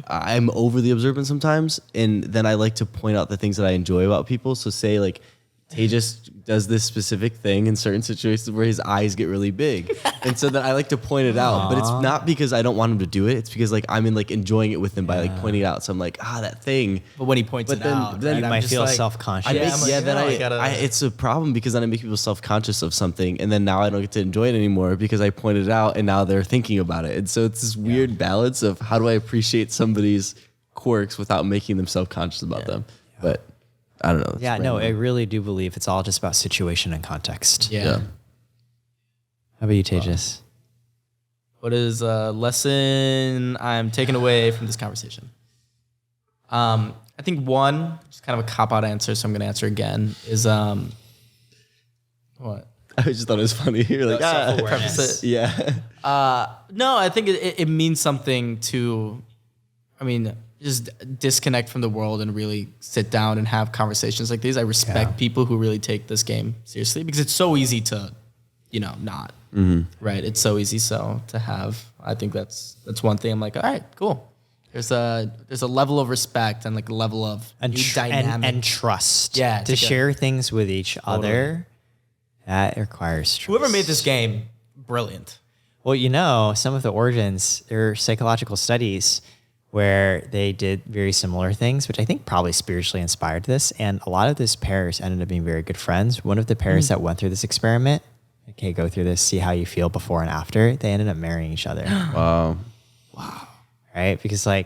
I'm overly observant sometimes, and then I like to point out the things that I enjoy about people. So say like Tejas does this specific thing in certain situations where his eyes get really big, and so then I like to point it out. But it's not because I don't want him to do it. It's because like I'm enjoying it with him by like pointing it out. So I'm like, that thing. But when he points it out, then right, you might feel like, self-conscious. It's a problem because then I make people self-conscious of something, and then now I don't get to enjoy it anymore because I pointed it out, and now they're thinking about it. And so it's this weird balance of how do I appreciate somebody's quirks without making them self-conscious about them. But I don't know. Yeah, no, I really do believe it's all just about situation and context. Yeah. How about you, Tejas? What is a lesson I'm taking away from this conversation? I think one, just kind of a cop-out answer, so I'm going to answer again, is what? I just thought it was funny. You're like, preface it. Yeah. No, I think it means something to, just disconnect from the world and really sit down and have conversations like these. I respect people who really take this game seriously because it's so easy to, not. Right? It's so easy to have. I think that's one thing. I'm like, all right, cool. There's a level of respect and like a level of dynamic and trust. Yeah, to share things with each other. That requires trust. Whoever made this game, brilliant. Well, some of the origins, there are psychological studies where they did very similar things, which I think probably spiritually inspired this. And a lot of those pairs ended up being very good friends. One of the pairs that went through this experiment, okay, go through this, see how you feel before and after, they ended up marrying each other. Wow. Right? Because I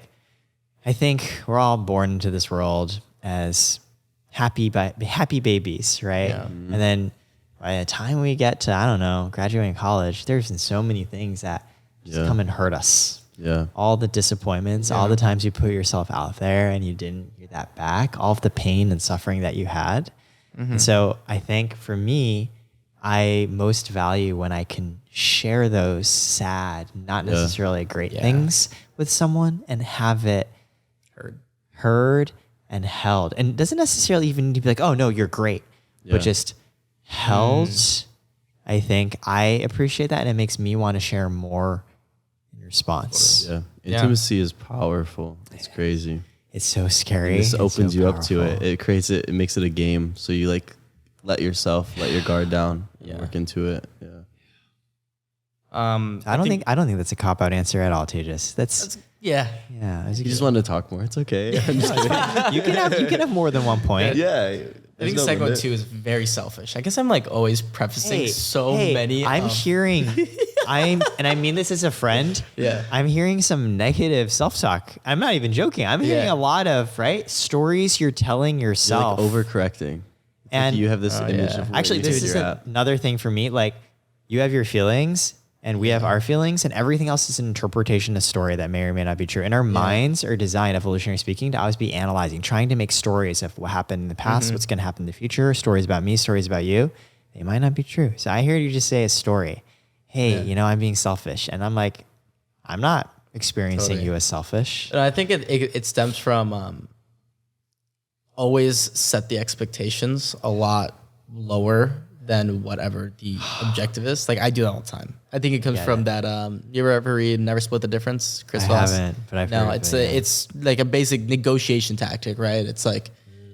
think we're all born into this world as happy babies, right? Yeah. And then by the time we get to, graduating college, there's been so many things that just come and hurt us. Yeah. All the disappointments, all the times you put yourself out there and you didn't get that back, all of the pain and suffering that you had. And so I think for me, I most value when I can share those sad, not necessarily great things with someone and have it heard and held. And it doesn't necessarily even need to be like, oh no, you're great, but just held. I think I appreciate that and it makes me want to share more in response. Yeah. Intimacy is powerful. It's crazy. It's so scary. This opens so you up to powerful. it. It makes it a game. So you let your guard down and work into it. Yeah. I don't think that's a cop-out answer at all, Tejas. That's yeah. You You just wanted to talk more. It's okay. I'm just kidding. you can have more than one point. Yeah. I think segment 2 is very selfish. I guess I'm like always prefacing many. I'm hearing, and I mean this as a friend. Yeah. I'm hearing some negative self-talk. I'm not even joking. I'm hearing a lot of stories you're telling You're yourself. like overcorrecting. And you have this image of where actually, you this think is you're at. another thing for me. Like, you have your feelings and we have our feelings, and everything else is an interpretation of story that may or may not be true. And our minds are designed, evolutionary speaking, to always be analyzing, trying to make stories of what happened in the past, what's going to happen in the future, stories about me, stories about you. They might not be true. So I hear you just say a story. Hey, I'm being selfish. And I'm like, I'm not experiencing you as selfish. And I think it stems from always set the expectations a lot lower than whatever the objective is. Like I do that all the time. I think it comes from that. You ever read Never Split the Difference? Chris Voss? Haven't, but I've no. heard It's like a basic negotiation tactic, right? It's like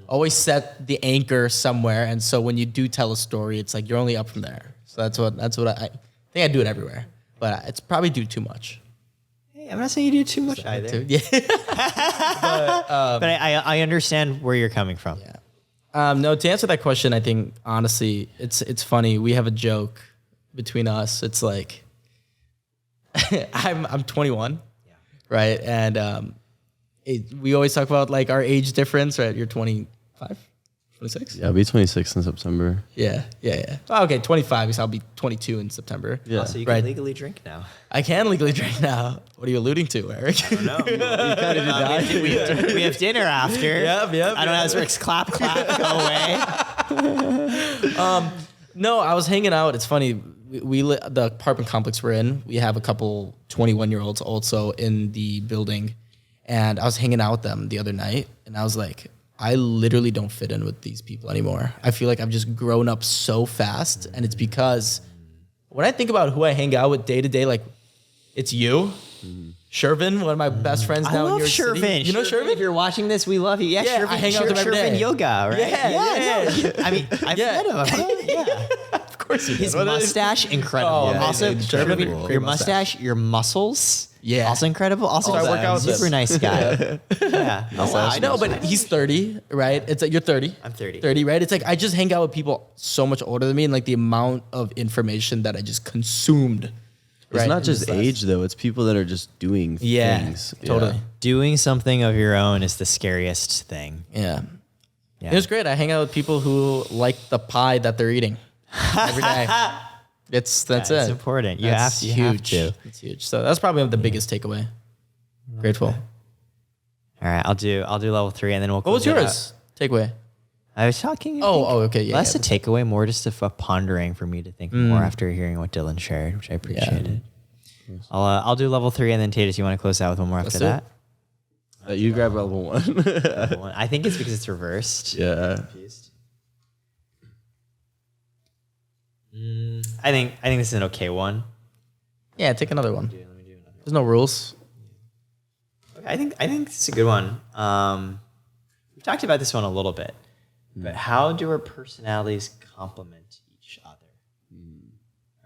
always set the anchor somewhere, and so when you do tell a story, it's like you're only up from there. So that's what I think. I do it everywhere, but it's probably do too much. Hey, I'm not saying you do too much either. Yeah. But I understand where you're coming from. Yeah. No, to answer that question, I think honestly, it's funny. We have a joke between us. It's like I'm 21, right? And we always talk about like our age difference, right? You're 25, 26? Yeah, I'll be 26 in September. Yeah. Oh, okay, 25 because I'll be 22 in September. Yeah. So you can legally drink now. I can legally drink now. What are you alluding to, Eric? I don't know. We have dinner after. Yep. I don't know how this works. Clap, go away. No, I was hanging out. It's funny. The apartment complex we're in, we have a couple 21-year-olds also in the building. And I was hanging out with them the other night. And I was like, I literally don't fit in with these people anymore. I feel like I've just grown up so fast. And it's because when I think about who I hang out with day to day, like it's you, Shervin, one of my best friends now in New York Shervin. City. You know Shervin? If you're watching this, we love you. Yeah, Yeah, Shervin. I hang out with him every Shervin day. yoga, right? Yeah. No, I mean, I've met him. Yeah. Of course you His did. mustache, incredible. Oh, Also, amazing. Shervin, Incredible. your mustache, your muscles. Yeah. Also incredible. Also, I work out with super him. nice guy. Yeah. Oh, wow. I know, but he's 30, right? It's like you're 30. I'm 30. 30, right? It's like I just hang out with people so much older than me, and like the amount of information that I just consumed. It's not just age though. It's people that are just doing things. Totally. Doing something of your own is the scariest thing. Yeah. Yeah. It was great. I hang out with people who like the pie that they're eating every day. That's it. It's important. You have to. It's huge. So that's probably the biggest takeaway. Grateful. All right, I'll do level 3 and then we'll. What was close it yours? Takeaway. I was talking. Okay. Yeah. Less a takeaway, more just a pondering for me to think more after hearing what Dylan shared, which I appreciated. I'll do level 3 and then Tejas, you want to close out with one more after do it. that? You grab level 1. Level 1. I think it's because it's reversed. Yeah. Confused. I think this is an okay one. Yeah, take another one. Let me do another one. There's no rules. Okay, I think it's a good one. We've talked about this one a little bit, but how do our personalities complement each other?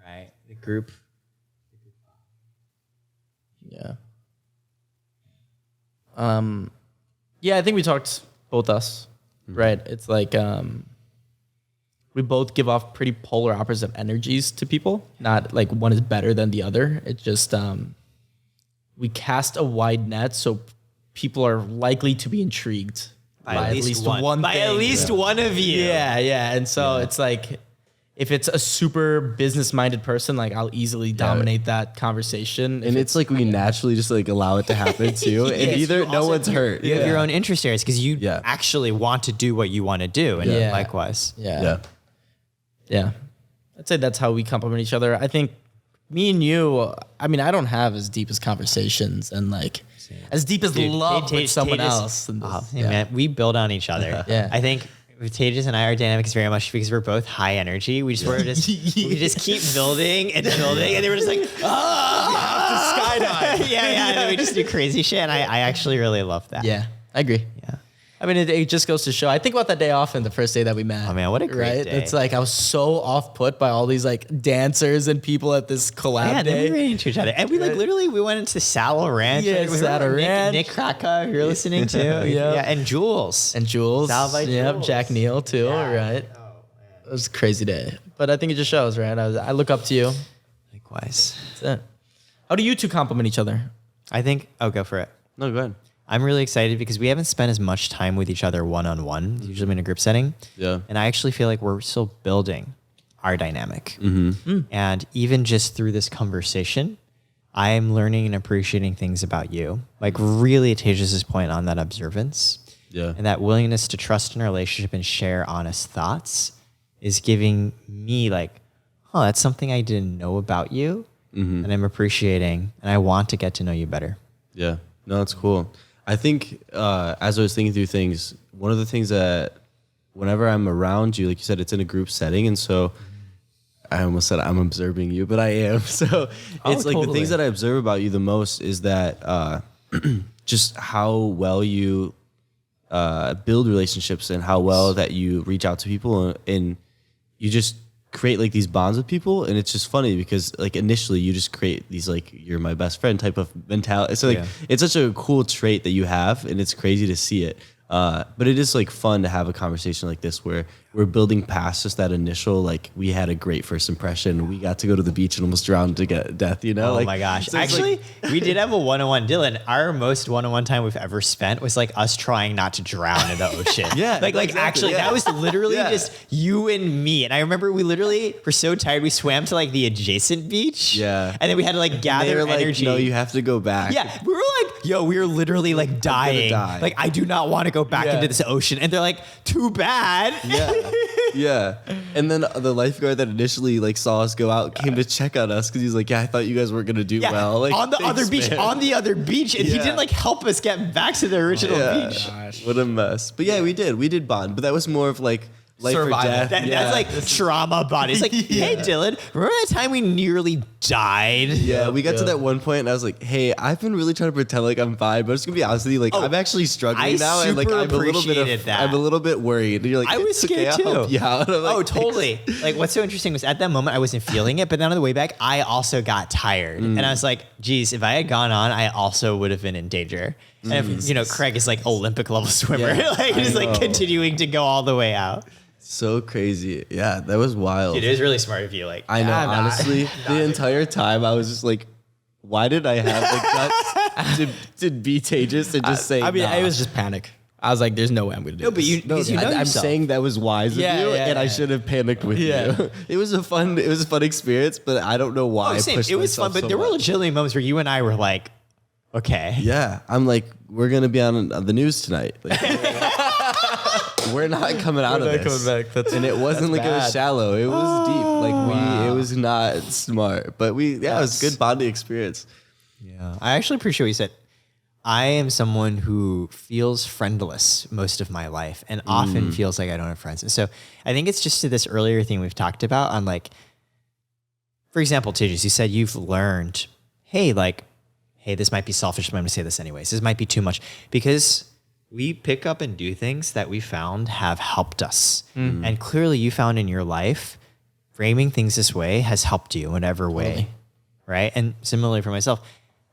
Right, the group. Yeah. Yeah, I think we talked both us, right? It's like we both give off pretty polar opposite energies to people. Not like one is better than the other. It's just we cast a wide net, so people are likely to be intrigued by at least one by thing. at least one of you. Yeah. And so it's like, if it's a super business-minded person, like I'll easily dominate that conversation. And it's like we naturally just like allow it to happen too. And Yes, either you no also one's hurt. You have your own interest areas because you Yeah. actually want to do what you want to do, and likewise. Yeah. I'd say that's how we complement each other. I think me and you, I mean, I don't have as deep as conversations and like as deep as love with someone else. And Hey, man, we build on each other. Yeah. I think with Tejas and I, our dynamic is very much because we're both high energy. We just keep building and building, and then we're just like, skydive. yeah. And then we just do crazy shit, and I actually really love that. Yeah, I agree. Yeah. I mean, it just goes to show. I think about that day off and the first day that we met. Oh man, what a great day! It's like I was so off put by all these like dancers and people at this collab Yeah, day. they were into each other, and we like literally we went into Saddle Ranch. Yeah, like, we Saddle were, Ranch. Nick Kraka, if you're listening to, yeah, and Jules. And Jules. Sal by Yep, Jules. Jack Neal too, right? Oh man, It was a crazy day. But I think it just shows, right? I look up to you. likewise. That's it. How do you two complement each other? I think. Oh, go for it. No, go ahead. I'm really excited because we haven't spent as much time with each other one-on-one. Usually in a group setting. Yeah. And I actually feel like we're still building our dynamic. And even just through this conversation, I am learning and appreciating things about you. Like really Tejas' point on that observance. Yeah. And that willingness to trust in a relationship and share honest thoughts is giving me like, oh, that's something I didn't know about you. And I'm appreciating and I want to get to know you better. Yeah. No, that's cool. I think as I was thinking through things, one of the things that whenever I'm around you, like you said, it's in a group setting. And so I almost said I'm observing you, but I am. So it's like the things that I observe about you the most is that just how well you build relationships and how well that you reach out to people and you just create like these bonds with people. And it's just funny because like initially you just create these like you're my best friend type of mentality. So like it's such a cool trait that you have and it's crazy to see it. But it is like fun to have a conversation like this where we're building past just that initial, like we had a great first impression. We got to go to the beach and almost drowned to get death, you know? Oh like, my gosh. so it's Actually, we did have a one-on-one. Dylan, our most one-on-one time we've ever spent was like us trying not to drown in the ocean. Like exactly, actually, that was literally just you and me. And I remember we literally were so tired, we swam to like the adjacent beach. Yeah. And then we had to like gather they were like, energy. no, you have to go back. Yeah, we were like, yo, we were literally like dying. die. Like, I do not want to go back into this ocean. And they're like, too bad. Yeah. And then the lifeguard that initially like saw us go out came to check on us because he's like, yeah, I thought you guys weren't gonna do well. Like on the other beach, and he didn't like help us get back to the original beach. What a mess. But yeah, we did bond. But that was more of like life or death. That's like trauma body. It's like, hey Dylan, remember that time we nearly died? Yeah, we got to that one point and I was like, hey, I've been really trying to pretend like I'm fine, but I'm just gonna be honest with you, like I'm actually struggling now and like I'm a little bit worried. And you're like, I was scared I'll too. help you out. And I'm like, totally. Like what's so interesting was at that moment I wasn't feeling it, but then on the way back I also got tired. And I was like, geez, if I had gone on, I also would have been in danger. And if, you know, Craig is like Olympic level swimmer, like just like continuing to go all the way out. So crazy. Yeah, that was wild. Dude, it was really smart of you. Like I know, honestly, the entire time I was just like, why did I have the guts to be Tejas and just say, I mean, it was just panic. I was like, there's no way I'm going to do this. But you know I'm yourself. saying that was wise of you, and I should have panicked with you. It was a fun experience, but I don't know why. It was fun, but there were legitimately moments where you and I were like, okay. Yeah, I'm like, we're going to be on the news tonight. Like, we're not coming out of this. And it wasn't like it was shallow. It was deep. Like it was not smart. But it was a good bonding experience. Yeah. I actually appreciate what you said. I am someone who feels friendless most of my life and often feels like I don't have friends. And so I think it's just to this earlier thing we've talked about on like, for example, Tejas, you said you've learned, hey, this might be selfish, but I'm going to say this anyways. This might be too much because we pick up and do things that we found have helped us. And clearly you found in your life, framing things this way has helped you in whatever way, right? And similarly for myself,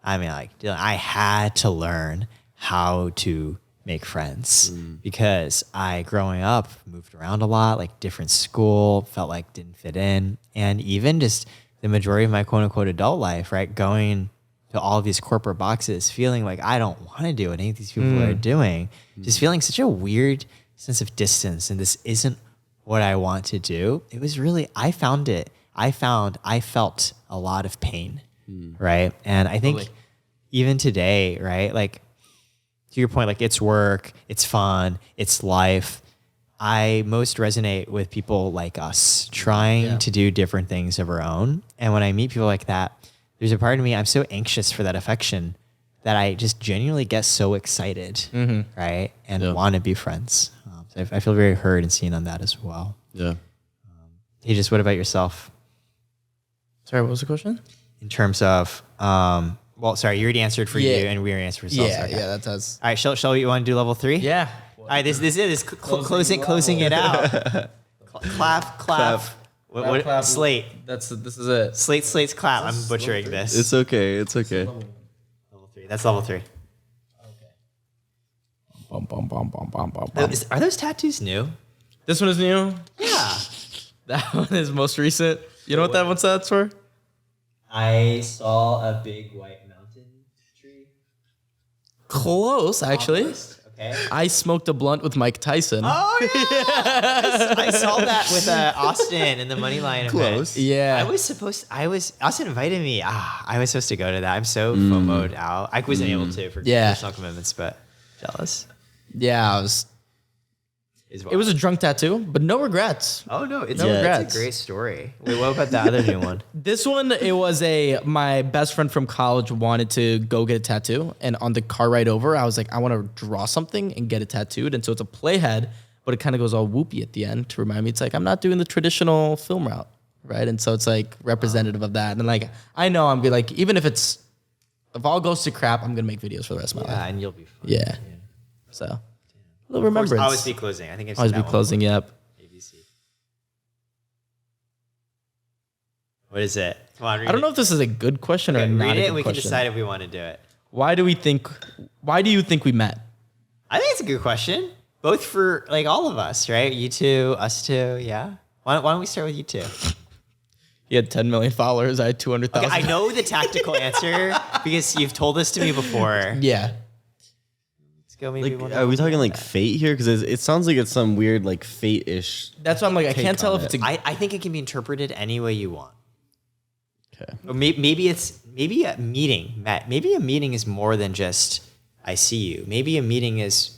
I mean, like, I had to learn how to make friends because I, growing up, moved around a lot, like different school, felt like didn't fit in. And even just the majority of my quote unquote adult life, right? Going to all of these corporate boxes, feeling like I don't want to do what any of these people are doing, just feeling such a weird sense of distance. And this isn't what I want to do. It was really, I felt a lot of pain. Right. And I think even today, right, like to your point, like it's work, it's fun, it's life. I most resonate with people like us trying to do different things of our own. And when I meet people like that, there's a part of me, I'm so anxious for that affection that I just genuinely get so excited, right, and want to be friends. So I feel very heard and seen on that as well. Yeah. Tejas, what about yourself? Sorry, what was the question? In terms of, well, sorry, you already answered for you, and we already answered for ourselves. Yeah, Okay. yeah, that's us. All right, shall you want to do level 3? Yeah. All right, this is closing it out. Clap. Clap. Slate. This is it. Slate's clap. I'm butchering this. It's okay. Level 3. That's level 3. Bum, bum, bum, bum, bum, bum, Oh, bum. are those tattoos new? This one is new. Yeah. That one is most recent. You know what that one stands for? I saw a big white mountain tree. Close, actually. Okay. I smoked a blunt with Mike Tyson. Oh yeah, I saw that with Austin in the Moneyline event. Close. Yeah. Austin invited me. I was supposed to go to that. I'm so FOMO'd out. I wasn't able to for personal commitments, but jealous. Yeah, it was a drunk tattoo, but no regrets. Oh no, it's No a regrets. great story. Wait, what about the other new one? This one, it was my best friend from college wanted to go get a tattoo. And on the car ride over, I was like, I want to draw something and get it tattooed. And so it's a playhead, but it kind of goes all whoopy at the end to remind me, it's like, I'm not doing the traditional film route, right? And so it's like representative of that. And like, I know I'm good. Like, even if all goes to crap, I'm going to make videos for the rest of my life. Yeah, and you'll be fine. Yeah. So, a little remembrance. Always be closing. I think I've seen Always that be one closing, before. yep. ABC. What is it? Come on, read I don't it. know if this is a good question or not. Read a it good and we can question. decide if we want to do it. Why do you think we met? I think it's a good question. Both for like all of us, right? You two, us two, yeah. Why don't we start with you two? You had 10 million followers. I had 200,000. Okay, I know the tactical answer because you've told this to me before. Yeah. Let's go maybe Like, one. are we talking like fate here? Because it sounds like it's some weird like fate-ish. That's why I'm like, I can't tell if it's a... I think it can be interpreted any way you want. Okay. Or maybe a meeting, Matt. Maybe a meeting is more than just I see you. Maybe a meeting is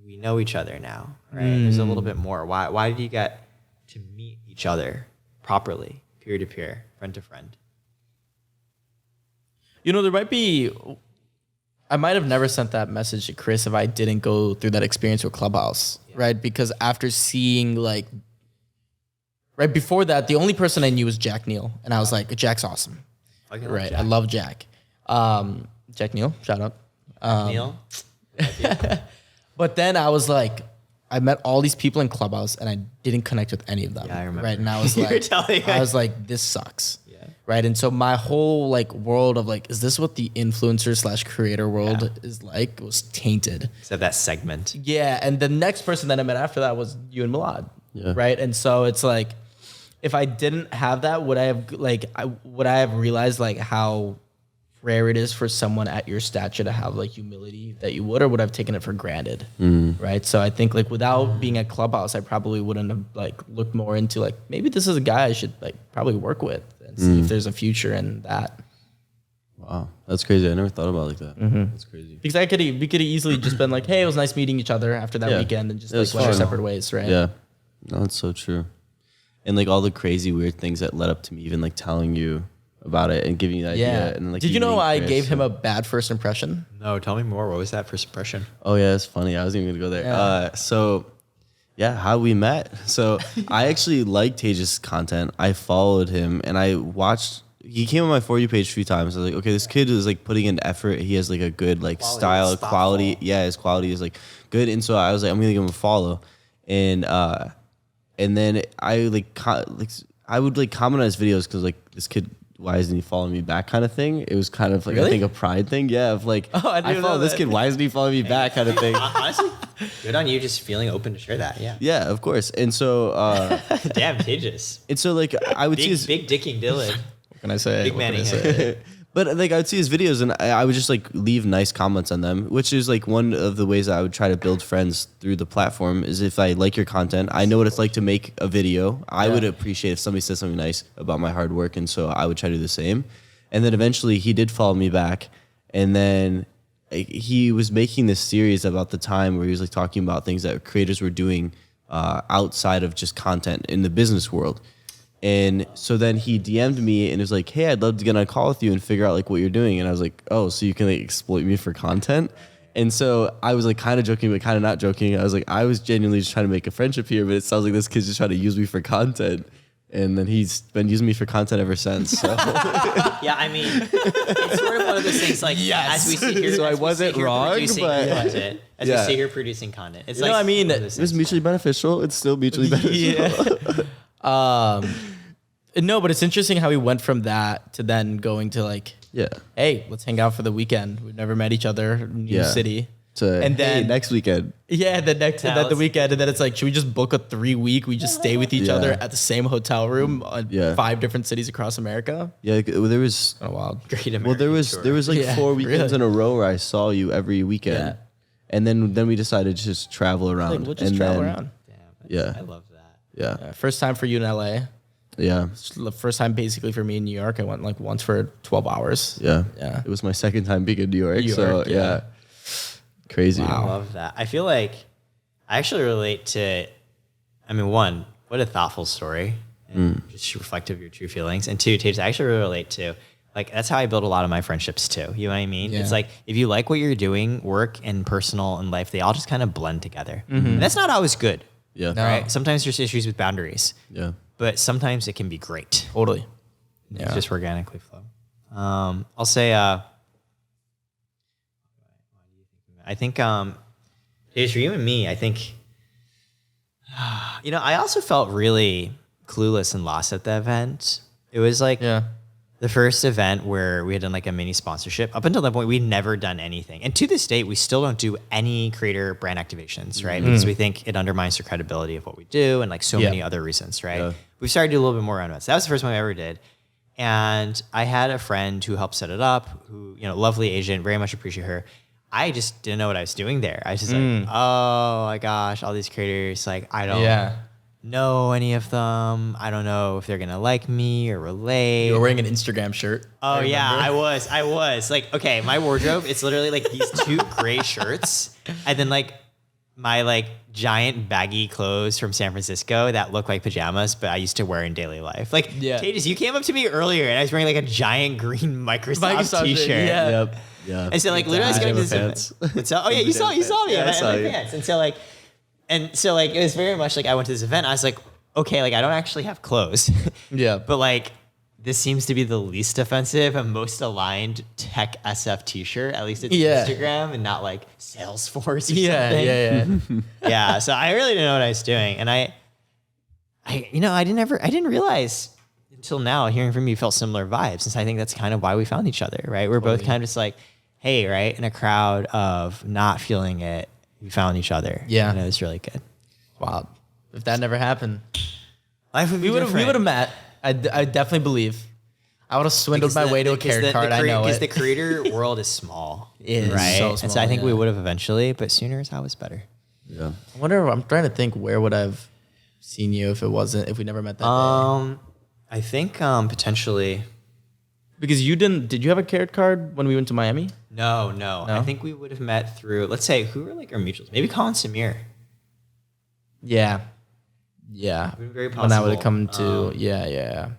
we know each other now, right? There's a little bit more. Why did you get to meet each other properly, peer to peer, friend to friend? You know, I might have never sent that message to Chris if I didn't go through that experience with Clubhouse, right? Because after seeing like, right before that, the only person I knew was Jack Neal. And I was like, Jack's awesome. Right. I love Jack. Jack Neal, shout out. Neil? But then I was like, I met all these people in Clubhouse and I didn't connect with any of them. Yeah, I remember. Right. And I was You were like, telling me. I was like, this sucks. Yeah. Right. And so my whole like world of like, is this what the influencer / creator world is like? Was tainted. Except that segment. Yeah. And the next person that I met after that was you and Milad. Yeah. Right. And so it's like, if I didn't have that, would I have realized like how rare it is for someone at your stature to have like humility that you would, or would I have taken it for granted? Right. So I think like without being at Clubhouse, I probably wouldn't have like looked more into like, maybe this is a guy I should like probably work with and see if there's a future in that. Wow, that's crazy. I never thought about it like that. That's crazy. Because we could have easily just been like, hey, it was nice meeting each other after that weekend and just It like was went our fun. separate ways. Right. Yeah, no, that's so true. And like all the crazy weird things that led up to me even like telling you about it and giving you the idea. And like, did you know I gave him a bad first impression? No, tell me more. What was that first impression? Oh yeah, it's funny. I wasn't even gonna go there. So yeah, how we met. So I actually liked Tejas' content. I followed him and I watched. He came on my For You page a few times. I was like, okay, this kid is like putting in effort. He has like a good like style, quality. Yeah, his quality is like good. And so I was like, I'm gonna give him a follow. And then I I would like comment on his videos because like this kid, why isn't he following me back kind of thing. It was kind of like, I think a pride thing. Yeah. Of like, I follow this kid. Why isn't he following me back kind of thing. Honestly, good on you just feeling open to share that. Yeah. Yeah, of course. And so, damn, Tejas. And so like I would see his big dicking Dylan. What can I say? Big manning. But like I would see his videos and I would just like leave nice comments on them, which is like one of the ways I would try to build friends through the platform is if I like your content, I know what it's like to make a video. I would appreciate if somebody said something nice about my hard work. And so I would try to do the same. And then eventually he did follow me back. And then he was making this series about the time where he was like talking about things that creators were doing outside of just content in the business world. And so then he DM'd me and was like, hey, I'd love to get on a call with you and figure out like what you're doing. And I was like, oh, so you can like exploit me for content? And so I was like kind of joking, but kind of not joking. I was like, I was genuinely just trying to make a friendship here, but it sounds like this kid's just trying to use me for content. And then he's been using me for content ever since. So. Yeah, I mean, it's sort of one of those things like, as we sit here, so I wasn't wrong, but content, as we sit here producing content. It's like, I mean, it was mutually beneficial. It's still mutually beneficial. No, but it's interesting how we went from that to then going to like, hey, let's hang out for the weekend. We've never met each other, new city. And then next weekend. Yeah, the weekend. And then it's like, should we just book a 3-week? We just stay with each other at the same hotel room in 5 different cities across America. Yeah, there was wild. Great American Well, there was like 4 weekends in a row where I saw you every weekend. Yeah. And then we decided to just travel around. Like, we'll just travel around. Damn, I love that. Yeah. First time for you in LA. Yeah. The first time basically for me in New York. I went like once for 12 hours. Yeah. Yeah. It was my second time being in New York. So yeah. Crazy. Wow. I love that. I feel like I actually relate to, I mean, one, what a thoughtful story. And just reflective of your true feelings. And 2, Tejas, I actually really relate to, like, that's how I build a lot of my friendships too. You know what I mean? Yeah. It's like, if you like what you're doing, work and personal and life, they all just kind of blend together. And that's not always good. Yeah. No. Right? Sometimes there's issues with boundaries. Yeah. But sometimes it can be great. Totally. It's just organically flow. I'll say, I think, Tejas, for you and me, I think, I also felt really clueless and lost at the event. It was like the first event where we had done like a mini sponsorship. Up until that point, we'd never done anything. And to this date, we still don't do any creator brand activations, right? Because we think it undermines the credibility of what we do and like so many other reasons, right? Yeah. We've started to do a little bit more around it. So that was the first one we ever did. And I had a friend who helped set it up, who, lovely Asian, very much appreciate her. I just didn't know what I was doing there. I was just like, oh my gosh, all these creators, like, I don't know any of them. I don't know if they're going to like me or relate. You were wearing an Instagram shirt. Oh yeah, I was. Like, okay, my wardrobe, it's literally like these 2 gray shirts and then like my like giant baggy clothes from San Francisco that look like pajamas, but I used to wear in daily life. Like, Tejas, you came up to me earlier and I was wearing like a giant green Microsoft t-shirt. Yeah. Yep. Yeah. And so like literally I was going to this event. So, you saw me in my pants. And so like it was very much like I went to this event. I was like, okay, like I don't actually have clothes. But like this seems to be the least offensive and most aligned tech SF t-shirt. At least it's Instagram and not like Salesforce or something. Yeah. So I really didn't know what I was doing. And I didn't realize until now, hearing from you, felt similar vibes. And so I think that's kind of why we found each other, right? We're both kind of just like, hey, right? In a crowd of not feeling it, we found each other. Yeah. And it was really good. Wow. If that never happened, life would be different. We would have met. I definitely believe. I would have swindled my way to a Karat card. I know it. Because the creator world is small. It is right? so small. And so I think we would have eventually, but sooner is always better. Yeah. I wonder, I'm trying to think where would I've seen you if we never met that day? I think potentially. Because did you have a Karat card when we went to Miami? No. I think we would have met through, let's say, who were like our mutuals? Maybe Colin Samir. Yeah. Very possible. When I would have come to, yeah.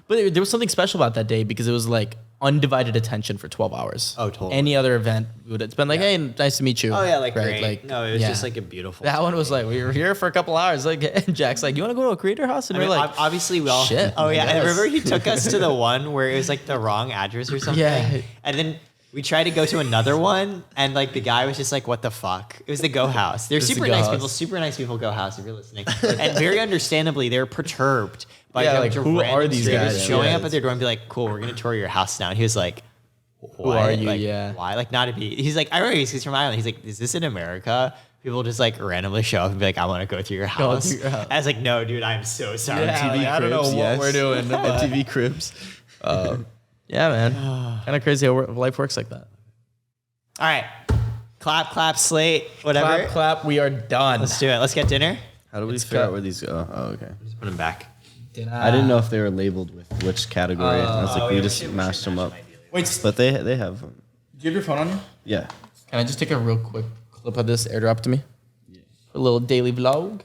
But there was something special about that day because it was like undivided attention for 12 hours. Oh, totally. Any other event would have been like, hey, nice to meet you. Oh yeah, like right? great. Like, no, it was just like a beautiful. That one was like, we were here for a couple hours. Like, and Jack's like, you want to go to a creator house? And we're like, obviously we all. shit. Oh yeah, yes. and remember he took us to the one where it was like the wrong address or something. Yeah. And then we tried to go to another one, and like the guy was just like, "What the fuck?" It was the Go House. They're super nice people. Super nice people. Go House, if you're listening. And very understandably, they're perturbed by like, who are these guys showing up at their door and be like, "Cool, we're gonna tour your house now." And he was like, who are you? Like, yeah. why? Like, not to be. He's like, I remember he's from Ireland. He's like, is this in America? People just like randomly show up and be like, I want to go through your house. I was like, no, dude, I'm so sorry. Yeah, like, I don't know what we're doing. MTV Cribs. Yeah, man. Kind of crazy how life works like that. All right. Clap, clap, slate, whatever. Clap, clap. We are done. Let's do it. Let's get dinner. How do we figure out where these go? Oh, okay. Just put them back. Dinner. I didn't know if they were labeled with which category. I was like, we just mashed them up. Wait, But they have them. do you have your phone on you? Yeah. Can I just take a real quick clip of this airdrop to me? Yeah. A little daily vlog.